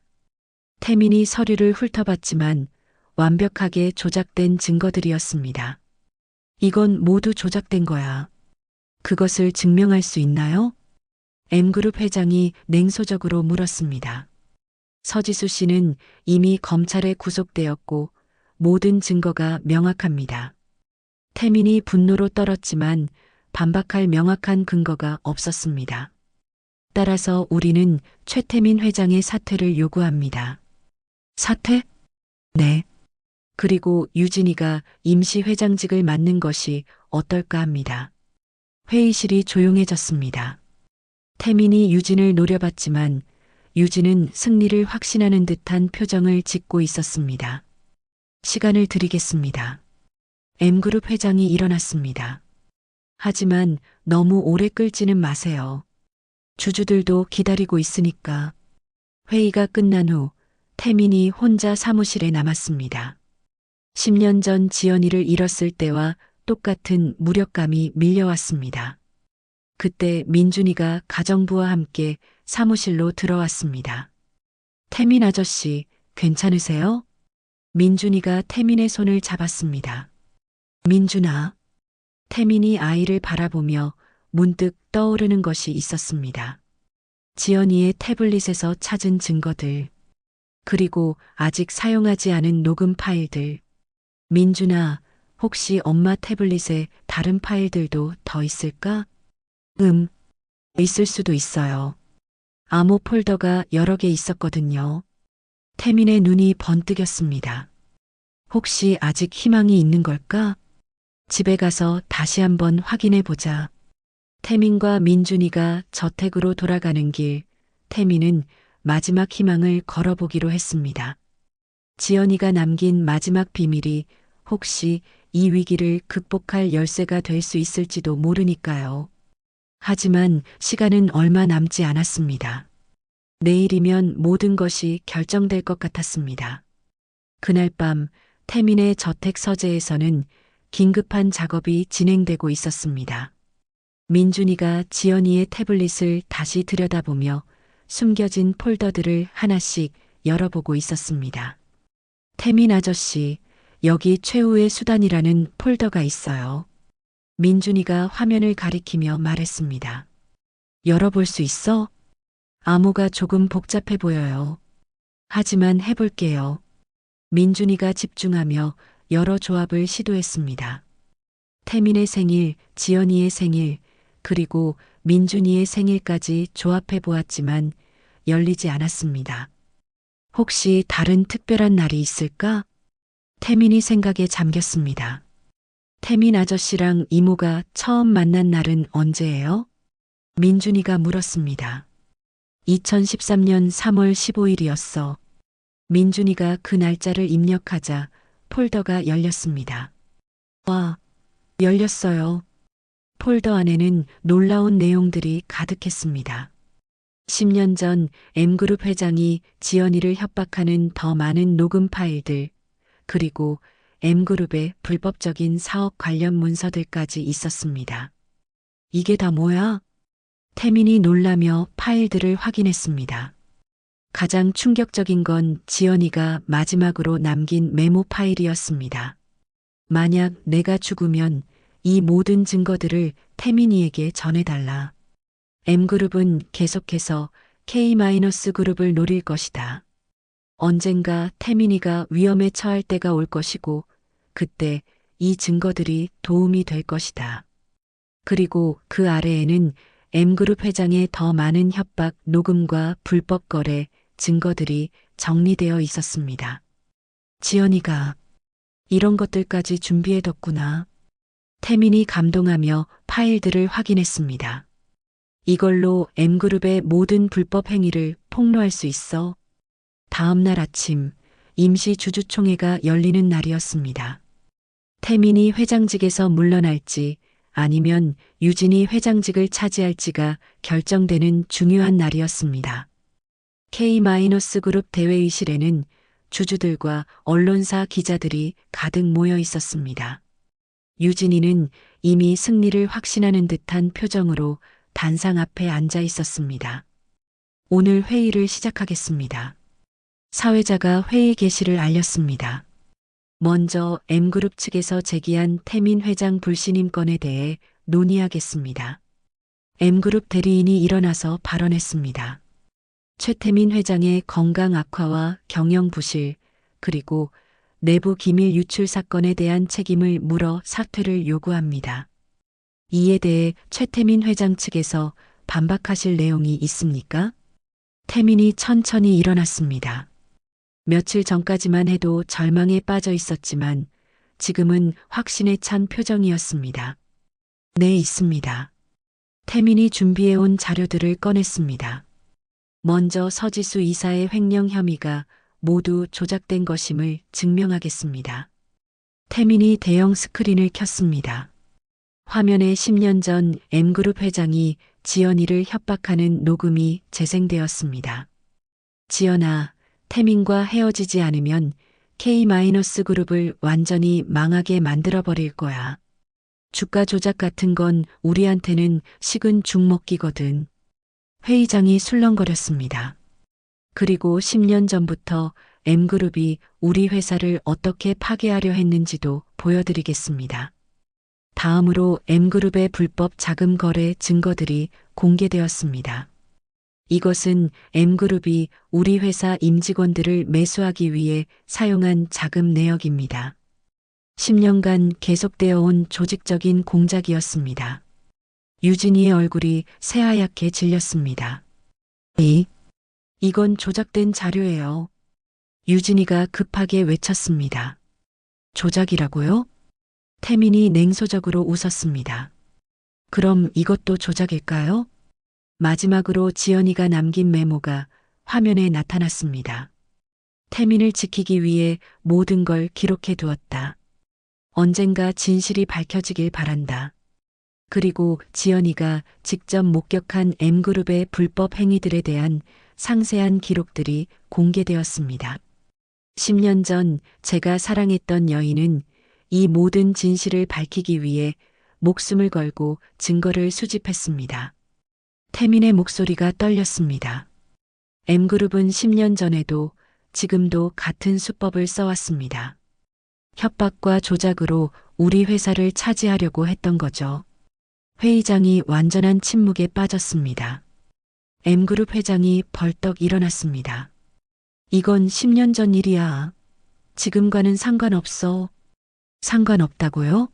태민이 서류를 훑어봤지만 완벽하게 조작된 증거들이었습니다. 이건 모두 조작된 거야. 그것을 증명할 수 있나요? M그룹 회장이 냉소적으로 물었습니다. 서지수 씨는 이미 검찰에 구속되었고 모든 증거가 명확합니다. 태민이 분노로 떨었지만 반박할 명확한 근거가 없었습니다. 따라서 우리는 최태민 회장의 사퇴를 요구합니다. 사퇴? 네. 그리고 유진이가 임시 회장직을 맡는 것이 어떨까 합니다. 회의실이 조용해졌습니다. 태민이 유진을 노려봤지만 유진은 승리를 확신하는 듯한 표정을 짓고 있었습니다. 시간을 드리겠습니다. M그룹 회장이 일어났습니다. 하지만 너무 오래 끌지는 마세요. 주주들도 기다리고 있으니까. 회의가 끝난 후 태민이 혼자 사무실에 남았습니다. 10년 전 지연이를 잃었을 때와 똑같은 무력감이 밀려왔습니다. 그때 민준이가 가정부와 함께 사무실로 들어왔습니다. 태민 아저씨, 괜찮으세요? 민준이가 태민의 손을 잡았습니다. 민준아. 태민이 아이를 바라보며 문득 떠오르는 것이 있었습니다. 지연이의 태블릿에서 찾은 증거들, 그리고 아직 사용하지 않은 녹음 파일들. 민준아, 혹시 엄마 태블릿에 다른 파일들도 더 있을까? 있을 수도 있어요. 암호 폴더가 여러 개 있었거든요. 태민의 눈이 번뜩였습니다. 혹시 아직 희망이 있는 걸까? 집에 가서 다시 한번 확인해 보자. 태민과 민준이가 저택으로 돌아가는 길, 태민은 마지막 희망을 걸어보기로 했습니다. 지연이가 남긴 마지막 비밀이 혹시 이 위기를 극복할 열쇠가 될 수 있을지도 모르니까요. 하지만 시간은 얼마 남지 않았습니다. 내일이면 모든 것이 결정될 것 같았습니다. 그날 밤 태민의 저택 서재에서는 긴급한 작업이 진행되고 있었습니다. 민준이가 지연이의 태블릿을 다시 들여다보며 숨겨진 폴더들을 하나씩 열어보고 있었습니다. 태민 아저씨, 여기 최후의 수단이라는 폴더가 있어요. 민준이가 화면을 가리키며 말했습니다. 열어볼 수 있어? 암호가 조금 복잡해 보여요. 하지만 해볼게요. 민준이가 집중하며 여러 조합을 시도했습니다. 태민의 생일, 지연이의 생일, 그리고 민준이의 생일까지 조합해 보았지만 열리지 않았습니다. 혹시 다른 특별한 날이 있을까? 태민이 생각에 잠겼습니다. 태민 아저씨랑 이모가 처음 만난 날은 언제예요? 민준이가 물었습니다. 2013년 3월 15일이었어. 민준이가 그 날짜를 입력하자 폴더가 열렸습니다. 와, 열렸어요. 폴더 안에는 놀라운 내용들이 가득했습니다. 10년 전 M그룹 회장이 지연이를 협박하는 더 많은 녹음 파일들, 그리고 M그룹의 불법적인 사업 관련 문서들까지 있었습니다. 이게 다 뭐야? 태민이 놀라며 파일들을 확인했습니다. 가장 충격적인 건 지연이가 마지막으로 남긴 메모 파일이었습니다. 만약 내가 죽으면 이 모든 증거들을 태민이에게 전해달라. M그룹은 계속해서 K-그룹을 노릴 것이다. 언젠가 태민이가 위험에 처할 때가 올 것이고 그때 이 증거들이 도움이 될 것이다. 그리고 그 아래에는 M그룹 회장의 더 많은 협박 녹음과 불법 거래 증거들이 정리되어 있었습니다. 지연이가 이런 것들까지 준비해뒀구나. 태민이 감동하며 파일들을 확인했습니다. 이걸로 M그룹의 모든 불법 행위를 폭로할 수 있어. 다음 날 아침 임시 주주총회가 열리는 날이었습니다. 태민이 회장직에서 물러날지 아니면 유진이 회장직을 차지할지가 결정되는 중요한 날이었습니다. K-그룹 대회의실에는 주주들과 언론사 기자들이 가득 모여 있었습니다. 유진이는 이미 승리를 확신하는 듯한 표정으로 단상 앞에 앉아 있었습니다. 오늘 회의를 시작하겠습니다. 사회자가 회의 개시를 알렸습니다. 먼저 M그룹 측에서 제기한 태민 회장 불신임 건에 대해 논의하겠습니다. M그룹 대리인이 일어나서 발언했습니다. 최태민 회장의 건강 악화와 경영 부실, 그리고 내부 기밀 유출 사건에 대한 책임을 물어 사퇴를 요구합니다. 이에 대해 최태민 회장 측에서 반박하실 내용이 있습니까? 태민이 천천히 일어났습니다. 며칠 전까지만 해도 절망에 빠져 있었지만 지금은 확신에 찬 표정이었습니다. 네, 있습니다. 태민이 준비해온 자료들을 꺼냈습니다. 먼저 서지수 이사의 횡령 혐의가 모두 조작된 것임을 증명하겠습니다. 태민이 대형 스크린을 켰습니다. 화면에 10년 전 M그룹 회장이 지연이를 협박하는 녹음이 재생되었습니다. 지연아, 태민과 헤어지지 않으면 K-그룹을 완전히 망하게 만들어버릴 거야. 주가 조작 같은 건 우리한테는 식은 죽 먹기거든. 회의장이 술렁거렸습니다. 그리고 10년 전부터 M그룹이 우리 회사를 어떻게 파괴하려 했는지도 보여드리겠습니다. 다음으로 M그룹의 불법 자금 거래 증거들이 공개되었습니다. 이것은 M그룹이 우리 회사 임직원들을 매수하기 위해 사용한 자금 내역입니다. 10년간 계속되어 온 조직적인 공작이었습니다. 유진이의 얼굴이 새하얗게 질렸습니다. 이건 조작된 자료예요. 유진이가 급하게 외쳤습니다. 조작이라고요? 태민이 냉소적으로 웃었습니다. 그럼 이것도 조작일까요? 마지막으로 지연이가 남긴 메모가 화면에 나타났습니다. 태민을 지키기 위해 모든 걸 기록해 두었다. 언젠가 진실이 밝혀지길 바란다. 그리고 지연이가 직접 목격한 M그룹의 불법 행위들에 대한 상세한 기록들이 공개되었습니다. 10년 전 제가 사랑했던 여인은 이 모든 진실을 밝히기 위해 목숨을 걸고 증거를 수집했습니다. 태민의 목소리가 떨렸습니다. M그룹은 10년 전에도 지금도 같은 수법을 써왔습니다. 협박과 조작으로 우리 회사를 차지하려고 했던 거죠. 회의장이 완전한 침묵에 빠졌습니다. M그룹 회장이 벌떡 일어났습니다. 이건 10년 전 일이야. 지금과는 상관없어. 상관없다고요?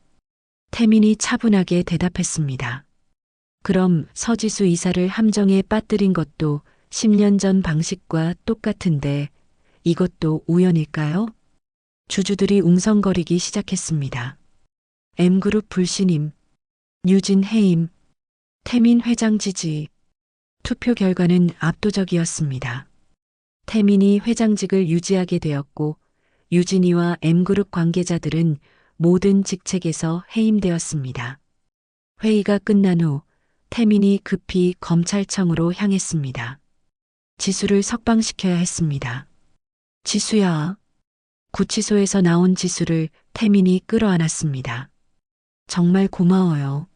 태민이 차분하게 대답했습니다. 그럼 서지수 이사를 함정에 빠뜨린 것도 10년 전 방식과 똑같은데 이것도 우연일까요? 주주들이 웅성거리기 시작했습니다. M그룹 불신임, 유진 해임, 태민 회장 지지. 투표 결과는 압도적이었습니다. 태민이 회장직을 유지하게 되었고 유진이와 M그룹 관계자들은 모든 직책에서 해임되었습니다. 회의가 끝난 후 태민이 급히 검찰청으로 향했습니다. 지수를 석방시켜야 했습니다. 지수야. 구치소에서 나온 지수를 태민이 끌어안았습니다. 정말 고마워요.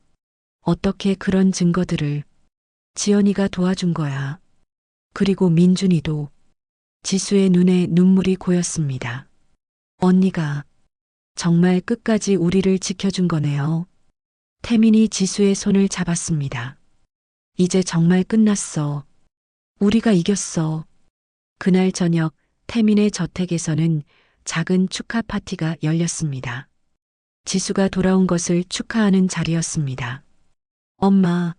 어떻게 그런 증거들을. 지연이가 도와준 거야. 그리고 민준이도. 지수의 눈에 눈물이 고였습니다. 언니가 정말 끝까지 우리를 지켜준 거네요. 태민이 지수의 손을 잡았습니다. 이제 정말 끝났어. 우리가 이겼어. 그날 저녁 태민의 저택에서는 작은 축하 파티가 열렸습니다. 지수가 돌아온 것을 축하하는 자리였습니다. 엄마,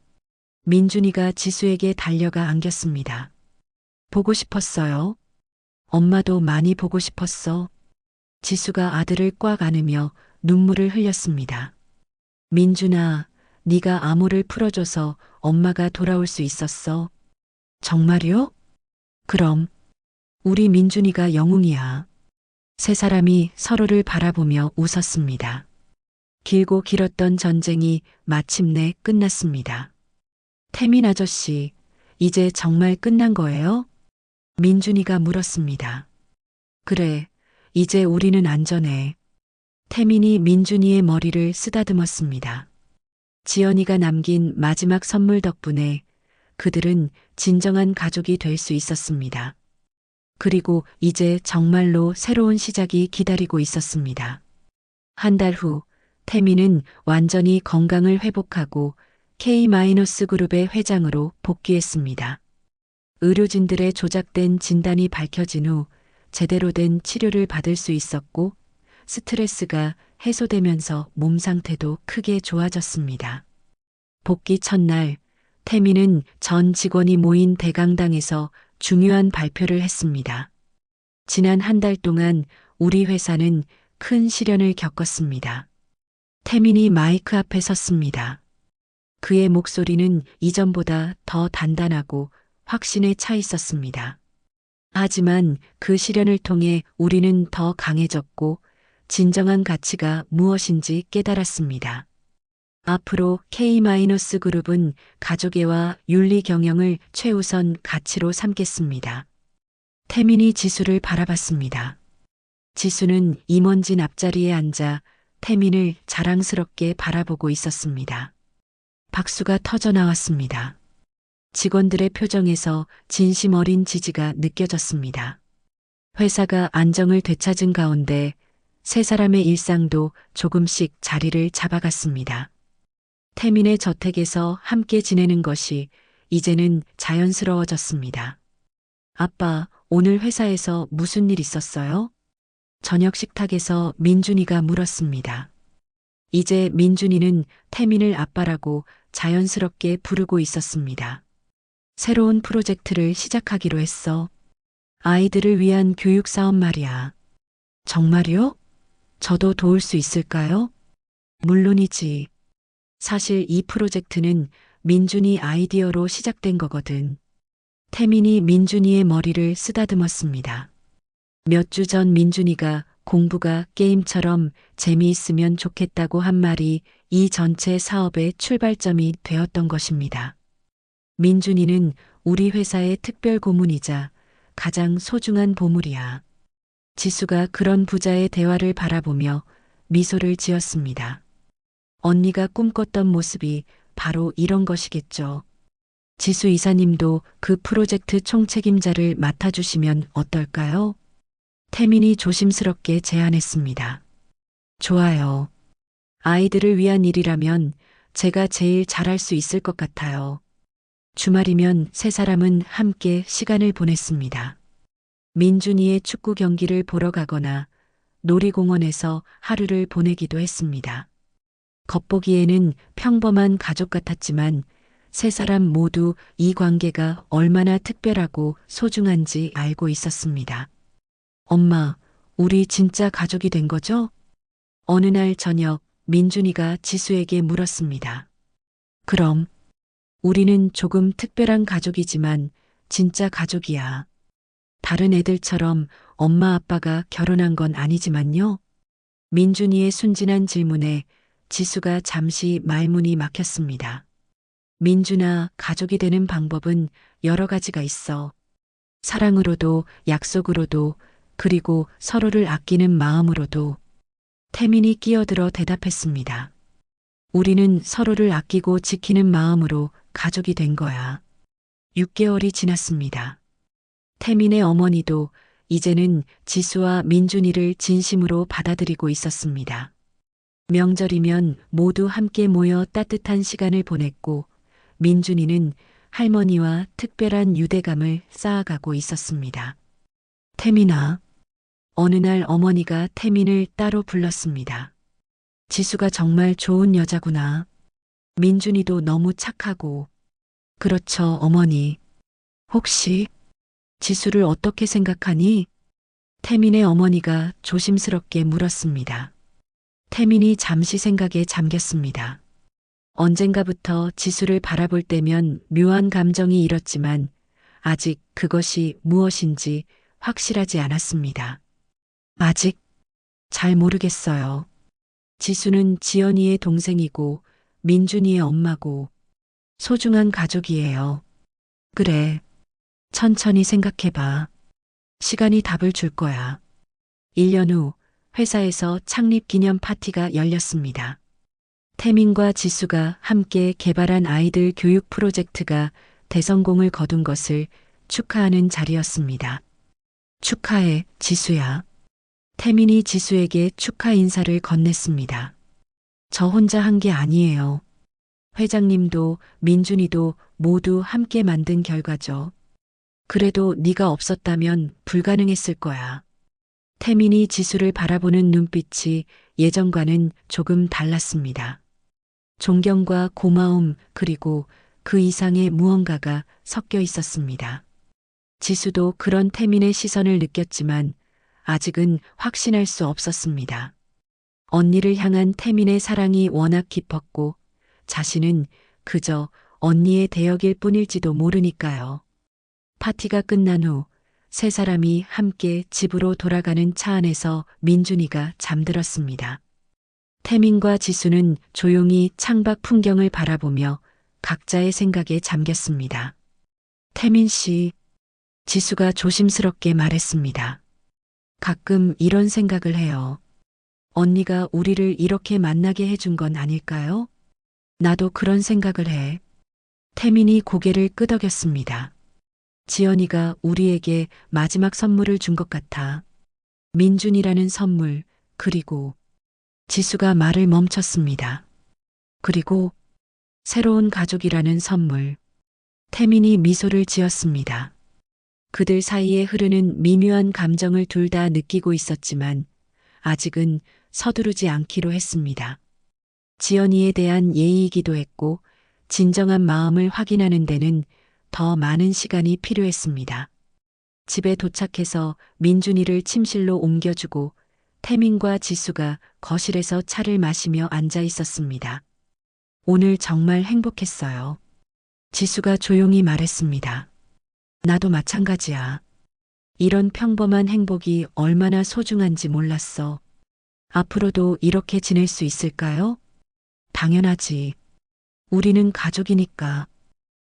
민준이가 지수에게 달려가 안겼습니다. 보고 싶었어요. 엄마도 많이 보고 싶었어. 지수가 아들을 꽉 안으며 눈물을 흘렸습니다. 민준아, 네가 암호를 풀어줘서 엄마가 돌아올 수 있었어. 정말요? 그럼 우리 민준이가 영웅이야. 세 사람이 서로를 바라보며 웃었습니다. 길고 길었던 전쟁이 마침내 끝났습니다. 태민 아저씨, 이제 정말 끝난 거예요? 민준이가 물었습니다. 그래, 이제 우리는 안전해. 태민이 민준이의 머리를 쓰다듬었습니다. 지연이가 남긴 마지막 선물 덕분에 그들은 진정한 가족이 될 수 있었습니다. 그리고 이제 정말로 새로운 시작이 기다리고 있었습니다. 한 달 후 태민은 완전히 건강을 회복하고 K-그룹의 회장으로 복귀했습니다. 의료진들의 조작된 진단이 밝혀진 후 제대로 된 치료를 받을 수 있었고 스트레스가 해소되면서 몸 상태도 크게 좋아졌습니다. 복귀 첫날 태민은 전 직원이 모인 대강당에서 중요한 발표를 했습니다. 지난 한 달 동안 우리 회사는 큰 시련을 겪었습니다. 태민이 마이크 앞에 섰습니다. 그의 목소리는 이전보다 더 단단하고 확신에 차 있었습니다. 하지만 그 시련을 통해 우리는 더 강해졌고 진정한 가치가 무엇인지 깨달았습니다. 앞으로 K-그룹은 가족애와 윤리 경영을 최우선 가치로 삼겠습니다. 태민이 지수를 바라봤습니다. 지수는 임원진 앞자리에 앉아 태민을 자랑스럽게 바라보고 있었습니다. 박수가 터져 나왔습니다. 직원들의 표정에서 진심 어린 지지가 느껴졌습니다. 회사가 안정을 되찾은 가운데 세 사람의 일상도 조금씩 자리를 잡아갔습니다. 태민의 저택에서 함께 지내는 것이 이제는 자연스러워졌습니다. 아빠, 오늘 회사에서 무슨 일 있었어요? 저녁 식탁에서 민준이가 물었습니다. 이제 민준이는 태민을 아빠라고 자연스럽게 부르고 있었습니다. 새로운 프로젝트를 시작하기로 했어. 아이들을 위한 교육 사업 말이야. 정말요? 저도 도울 수 있을까요? 물론이지. 사실 이 프로젝트는 민준이 아이디어로 시작된 거거든. 태민이 민준이의 머리를 쓰다듬었습니다. 몇 주 전 민준이가 공부가 게임처럼 재미있으면 좋겠다고 한 말이 이 전체 사업의 출발점이 되었던 것입니다. 민준이는 우리 회사의 특별 고문이자 가장 소중한 보물이야. 지수가 그런 부자의 대화를 바라보며 미소를 지었습니다. 언니가 꿈꿨던 모습이 바로 이런 것이겠죠. 지수 이사님도 그 프로젝트 총책임자를 맡아주시면 어떨까요? 태민이 조심스럽게 제안했습니다. 좋아요. 아이들을 위한 일이라면 제가 제일 잘할 수 있을 것 같아요. 주말이면 세 사람은 함께 시간을 보냈습니다. 민준이의 축구 경기를 보러 가거나 놀이공원에서 하루를 보내기도 했습니다. 겉보기에는 평범한 가족 같았지만 세 사람 모두 이 관계가 얼마나 특별하고 소중한지 알고 있었습니다. 엄마, 우리 진짜 가족이 된 거죠? 어느 날 저녁 민준이가 지수에게 물었습니다. 그럼, 우리는 조금 특별한 가족이지만 진짜 가족이야. 다른 애들처럼 엄마 아빠가 결혼한 건 아니지만요. 민준이의 순진한 질문에 지수가 잠시 말문이 막혔습니다. 민준아, 가족이 되는 방법은 여러 가지가 있어. 사랑으로도, 약속으로도, 그리고 서로를 아끼는 마음으로도. 태민이 끼어들어 대답했습니다. 우리는 서로를 아끼고 지키는 마음으로 가족이 된 거야. 6개월이 지났습니다. 태민의 어머니도 이제는 지수와 민준이를 진심으로 받아들이고 있었습니다. 명절이면 모두 함께 모여 따뜻한 시간을 보냈고 민준이는 할머니와 특별한 유대감을 쌓아가고 있었습니다. 태민아, 어느 날 어머니가 태민을 따로 불렀습니다. 지수가 정말 좋은 여자구나. 민준이도 너무 착하고. 그렇죠, 어머니. 혹시 지수를 어떻게 생각하니? 태민의 어머니가 조심스럽게 물었습니다. 태민이 잠시 생각에 잠겼습니다. 언젠가부터 지수를 바라볼 때면 묘한 감정이 일었지만 아직 그것이 무엇인지 확실하지 않았습니다. 아직 잘 모르겠어요. 지수는 지연이의 동생이고 민준이의 엄마고 소중한 가족이에요. 그래, 천천히 생각해봐. 시간이 답을 줄 거야. 1년 후 회사에서 창립 기념 파티가 열렸습니다. 태민과 지수가 함께 개발한 아이들 교육 프로젝트가 대성공을 거둔 것을 축하하는 자리였습니다. 축하해, 지수야. 태민이 지수에게 축하 인사를 건넸습니다. 저 혼자 한 게 아니에요. 회장님도 민준이도 모두 함께 만든 결과죠. 그래도 네가 없었다면 불가능했을 거야. 태민이 지수를 바라보는 눈빛이 예전과는 조금 달랐습니다. 존경과 고마움 그리고 그 이상의 무언가가 섞여 있었습니다. 지수도 그런 태민의 시선을 느꼈지만 아직은 확신할 수 없었습니다. 언니를 향한 태민의 사랑이 워낙 깊었고 자신은 그저 언니의 대역일 뿐일지도 모르니까요. 파티가 끝난 후 세 사람이 함께 집으로 돌아가는 차 안에서 민준이가 잠들었습니다. 태민과 지수는 조용히 창밖 풍경을 바라보며 각자의 생각에 잠겼습니다. 태민 씨, 지수가 조심스럽게 말했습니다. 가끔 이런 생각을 해요. 언니가 우리를 이렇게 만나게 해준 건 아닐까요? 나도 그런 생각을 해. 태민이 고개를 끄덕였습니다. 지연이가 우리에게 마지막 선물을 준 것 같아. 민준이라는 선물, 그리고 지수가 말을 멈췄습니다. 그리고 새로운 가족이라는 선물. 태민이 미소를 지었습니다. 그들 사이에 흐르는 미묘한 감정을 둘 다 느끼고 있었지만 아직은 서두르지 않기로 했습니다. 지연이에 대한 예의이기도 했고 진정한 마음을 확인하는 데는 더 많은 시간이 필요했습니다. 집에 도착해서 민준이를 침실로 옮겨주고 태민과 지수가 거실에서 차를 마시며 앉아 있었습니다. 오늘 정말 행복했어요. 지수가 조용히 말했습니다. 나도 마찬가지야. 이런 평범한 행복이 얼마나 소중한지 몰랐어. 앞으로도 이렇게 지낼 수 있을까요? 당연하지. 우리는 가족이니까.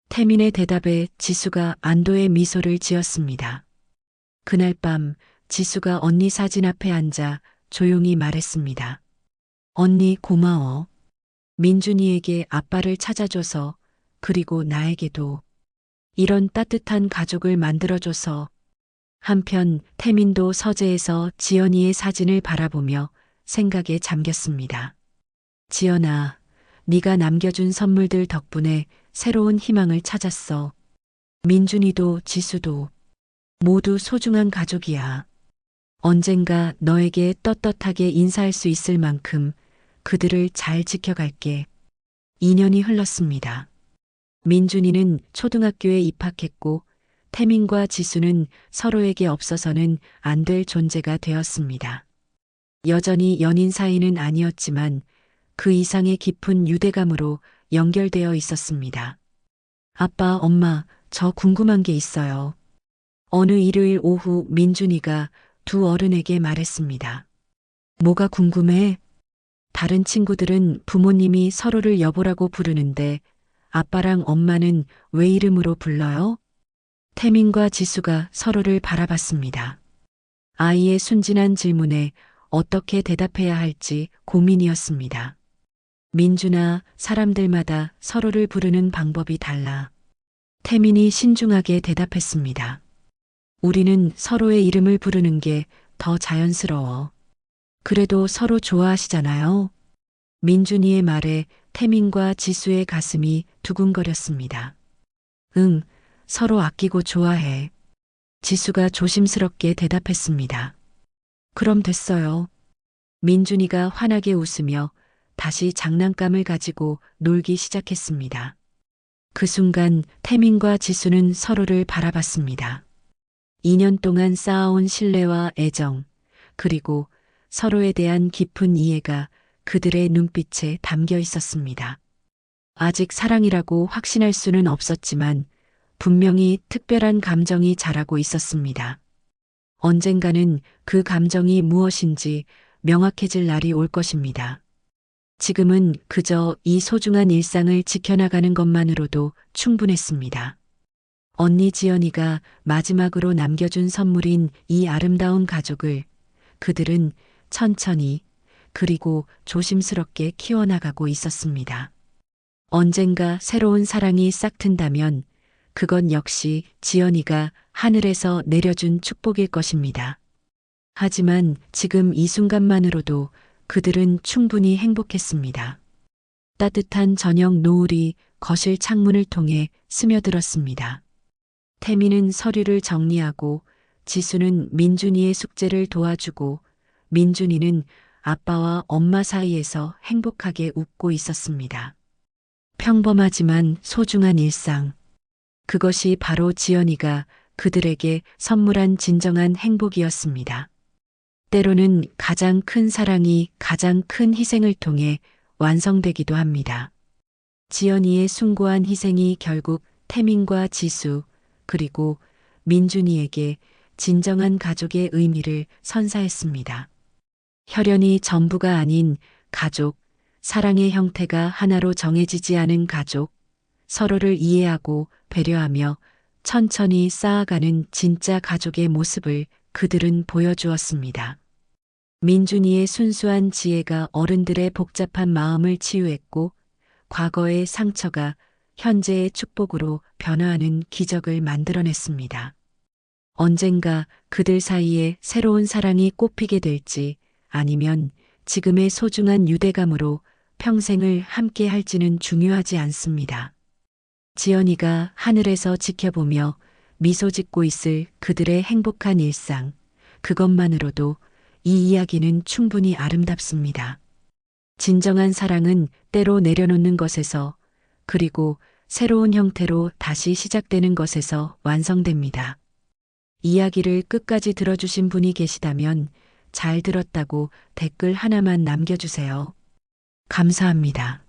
태민의 대답에 지수가 안도의 미소를 지었습니다. 그날 밤 지수가 언니 사진 앞에 앉아 조용히 말했습니다. 언니 고마워. 민준이에게 아빠를 찾아줘서, 그리고 나에게도 이런 따뜻한 가족을 만들어줘서. 한편 태민도 서재에서 지연이의 사진을 바라보며 생각에 잠겼습니다. 지연아, 네가 남겨준 선물들 덕분에 새로운 희망을 찾았어. 민준이도 지수도 모두 소중한 가족이야. 언젠가 너에게 떳떳하게 인사할 수 있을 만큼 그들을 잘 지켜갈게. 2년이 흘렀습니다. 민준이는 초등학교에 입학했고 태민과 지수는 서로에게 없어서는 안 될 존재가 되었습니다. 여전히 연인 사이는 아니었지만 그 이상의 깊은 유대감으로 연결되어 있었습니다. 아빠, 엄마, 저 궁금한 게 있어요. 어느 일요일 오후 민준이가 두 어른에게 말했습니다. 뭐가 궁금해? 다른 친구들은 부모님이 서로를 여보라고 부르는데 아빠랑 엄마는 왜 이름으로 불러요? 태민과 지수가 서로를 바라봤습니다. 아이의 순진한 질문에 어떻게 대답해야 할지 고민이었습니다. 민준아, 사람들마다 서로를 부르는 방법이 달라. 태민이 신중하게 대답했습니다. 우리는 서로의 이름을 부르는 게 더 자연스러워. 그래도 서로 좋아하시잖아요. 민준이의 말에 태민과 지수의 가슴이 두근거렸습니다. 응, 서로 아끼고 좋아해. 지수가 조심스럽게 대답했습니다. 그럼 됐어요. 민준이가 환하게 웃으며 다시 장난감을 가지고 놀기 시작했습니다. 그 순간 태민과 지수는 서로를 바라봤습니다. 2년 동안 쌓아온 신뢰와 애정, 그리고 서로에 대한 깊은 이해가 그들의 눈빛에 담겨 있었습니다. 아직 사랑이라고 확신할 수는 없었지만 분명히 특별한 감정이 자라고 있었습니다. 언젠가는 그 감정이 무엇인지 명확해질 날이 올 것입니다. 지금은 그저 이 소중한 일상을 지켜나가는 것만으로도 충분했습니다. 언니 지연이가 마지막으로 남겨준 선물인 이 아름다운 가족을 그들은 천천히 그리고 조심스럽게 키워나가고 있었습니다. 언젠가 새로운 사랑이 싹튼다면 그건 역시 지연이가 하늘에서 내려준 축복일 것입니다. 하지만 지금 이 순간만으로도 그들은 충분히 행복했습니다. 따뜻한 저녁 노을이 거실 창문을 통해 스며들었습니다. 태민은 서류를 정리하고 지수는 민준이의 숙제를 도와주고 민준이는 아빠와 엄마 사이에서 행복하게 웃고 있었습니다. 평범하지만 소중한 일상. 그것이 바로 지연이가 그들에게 선물한 진정한 행복이었습니다. 때로는 가장 큰 사랑이 가장 큰 희생을 통해 완성되기도 합니다. 지연이의 숭고한 희생이 결국 태민과 지수, 그리고 민준이에게 진정한 가족의 의미를 선사했습니다. 혈연이 전부가 아닌 가족, 사랑의 형태가 하나로 정해지지 않은 가족, 서로를 이해하고 배려하며 천천히 쌓아가는 진짜 가족의 모습을 그들은 보여주었습니다. 민준이의 순수한 지혜가 어른들의 복잡한 마음을 치유했고, 과거의 상처가 현재의 축복으로 변화하는 기적을 만들어냈습니다. 언젠가 그들 사이에 새로운 사랑이 꽃피게 될지, 아니면 지금의 소중한 유대감으로 평생을 함께 할지는 중요하지 않습니다. 지연이가 하늘에서 지켜보며 미소 짓고 있을 그들의 행복한 일상, 그것만으로도 이 이야기는 충분히 아름답습니다. 진정한 사랑은 때로 내려놓는 것에서, 그리고 새로운 형태로 다시 시작되는 것에서 완성됩니다. 이야기를 끝까지 들어주신 분이 계시다면 잘 들었다고 댓글 하나만 남겨주세요. 감사합니다.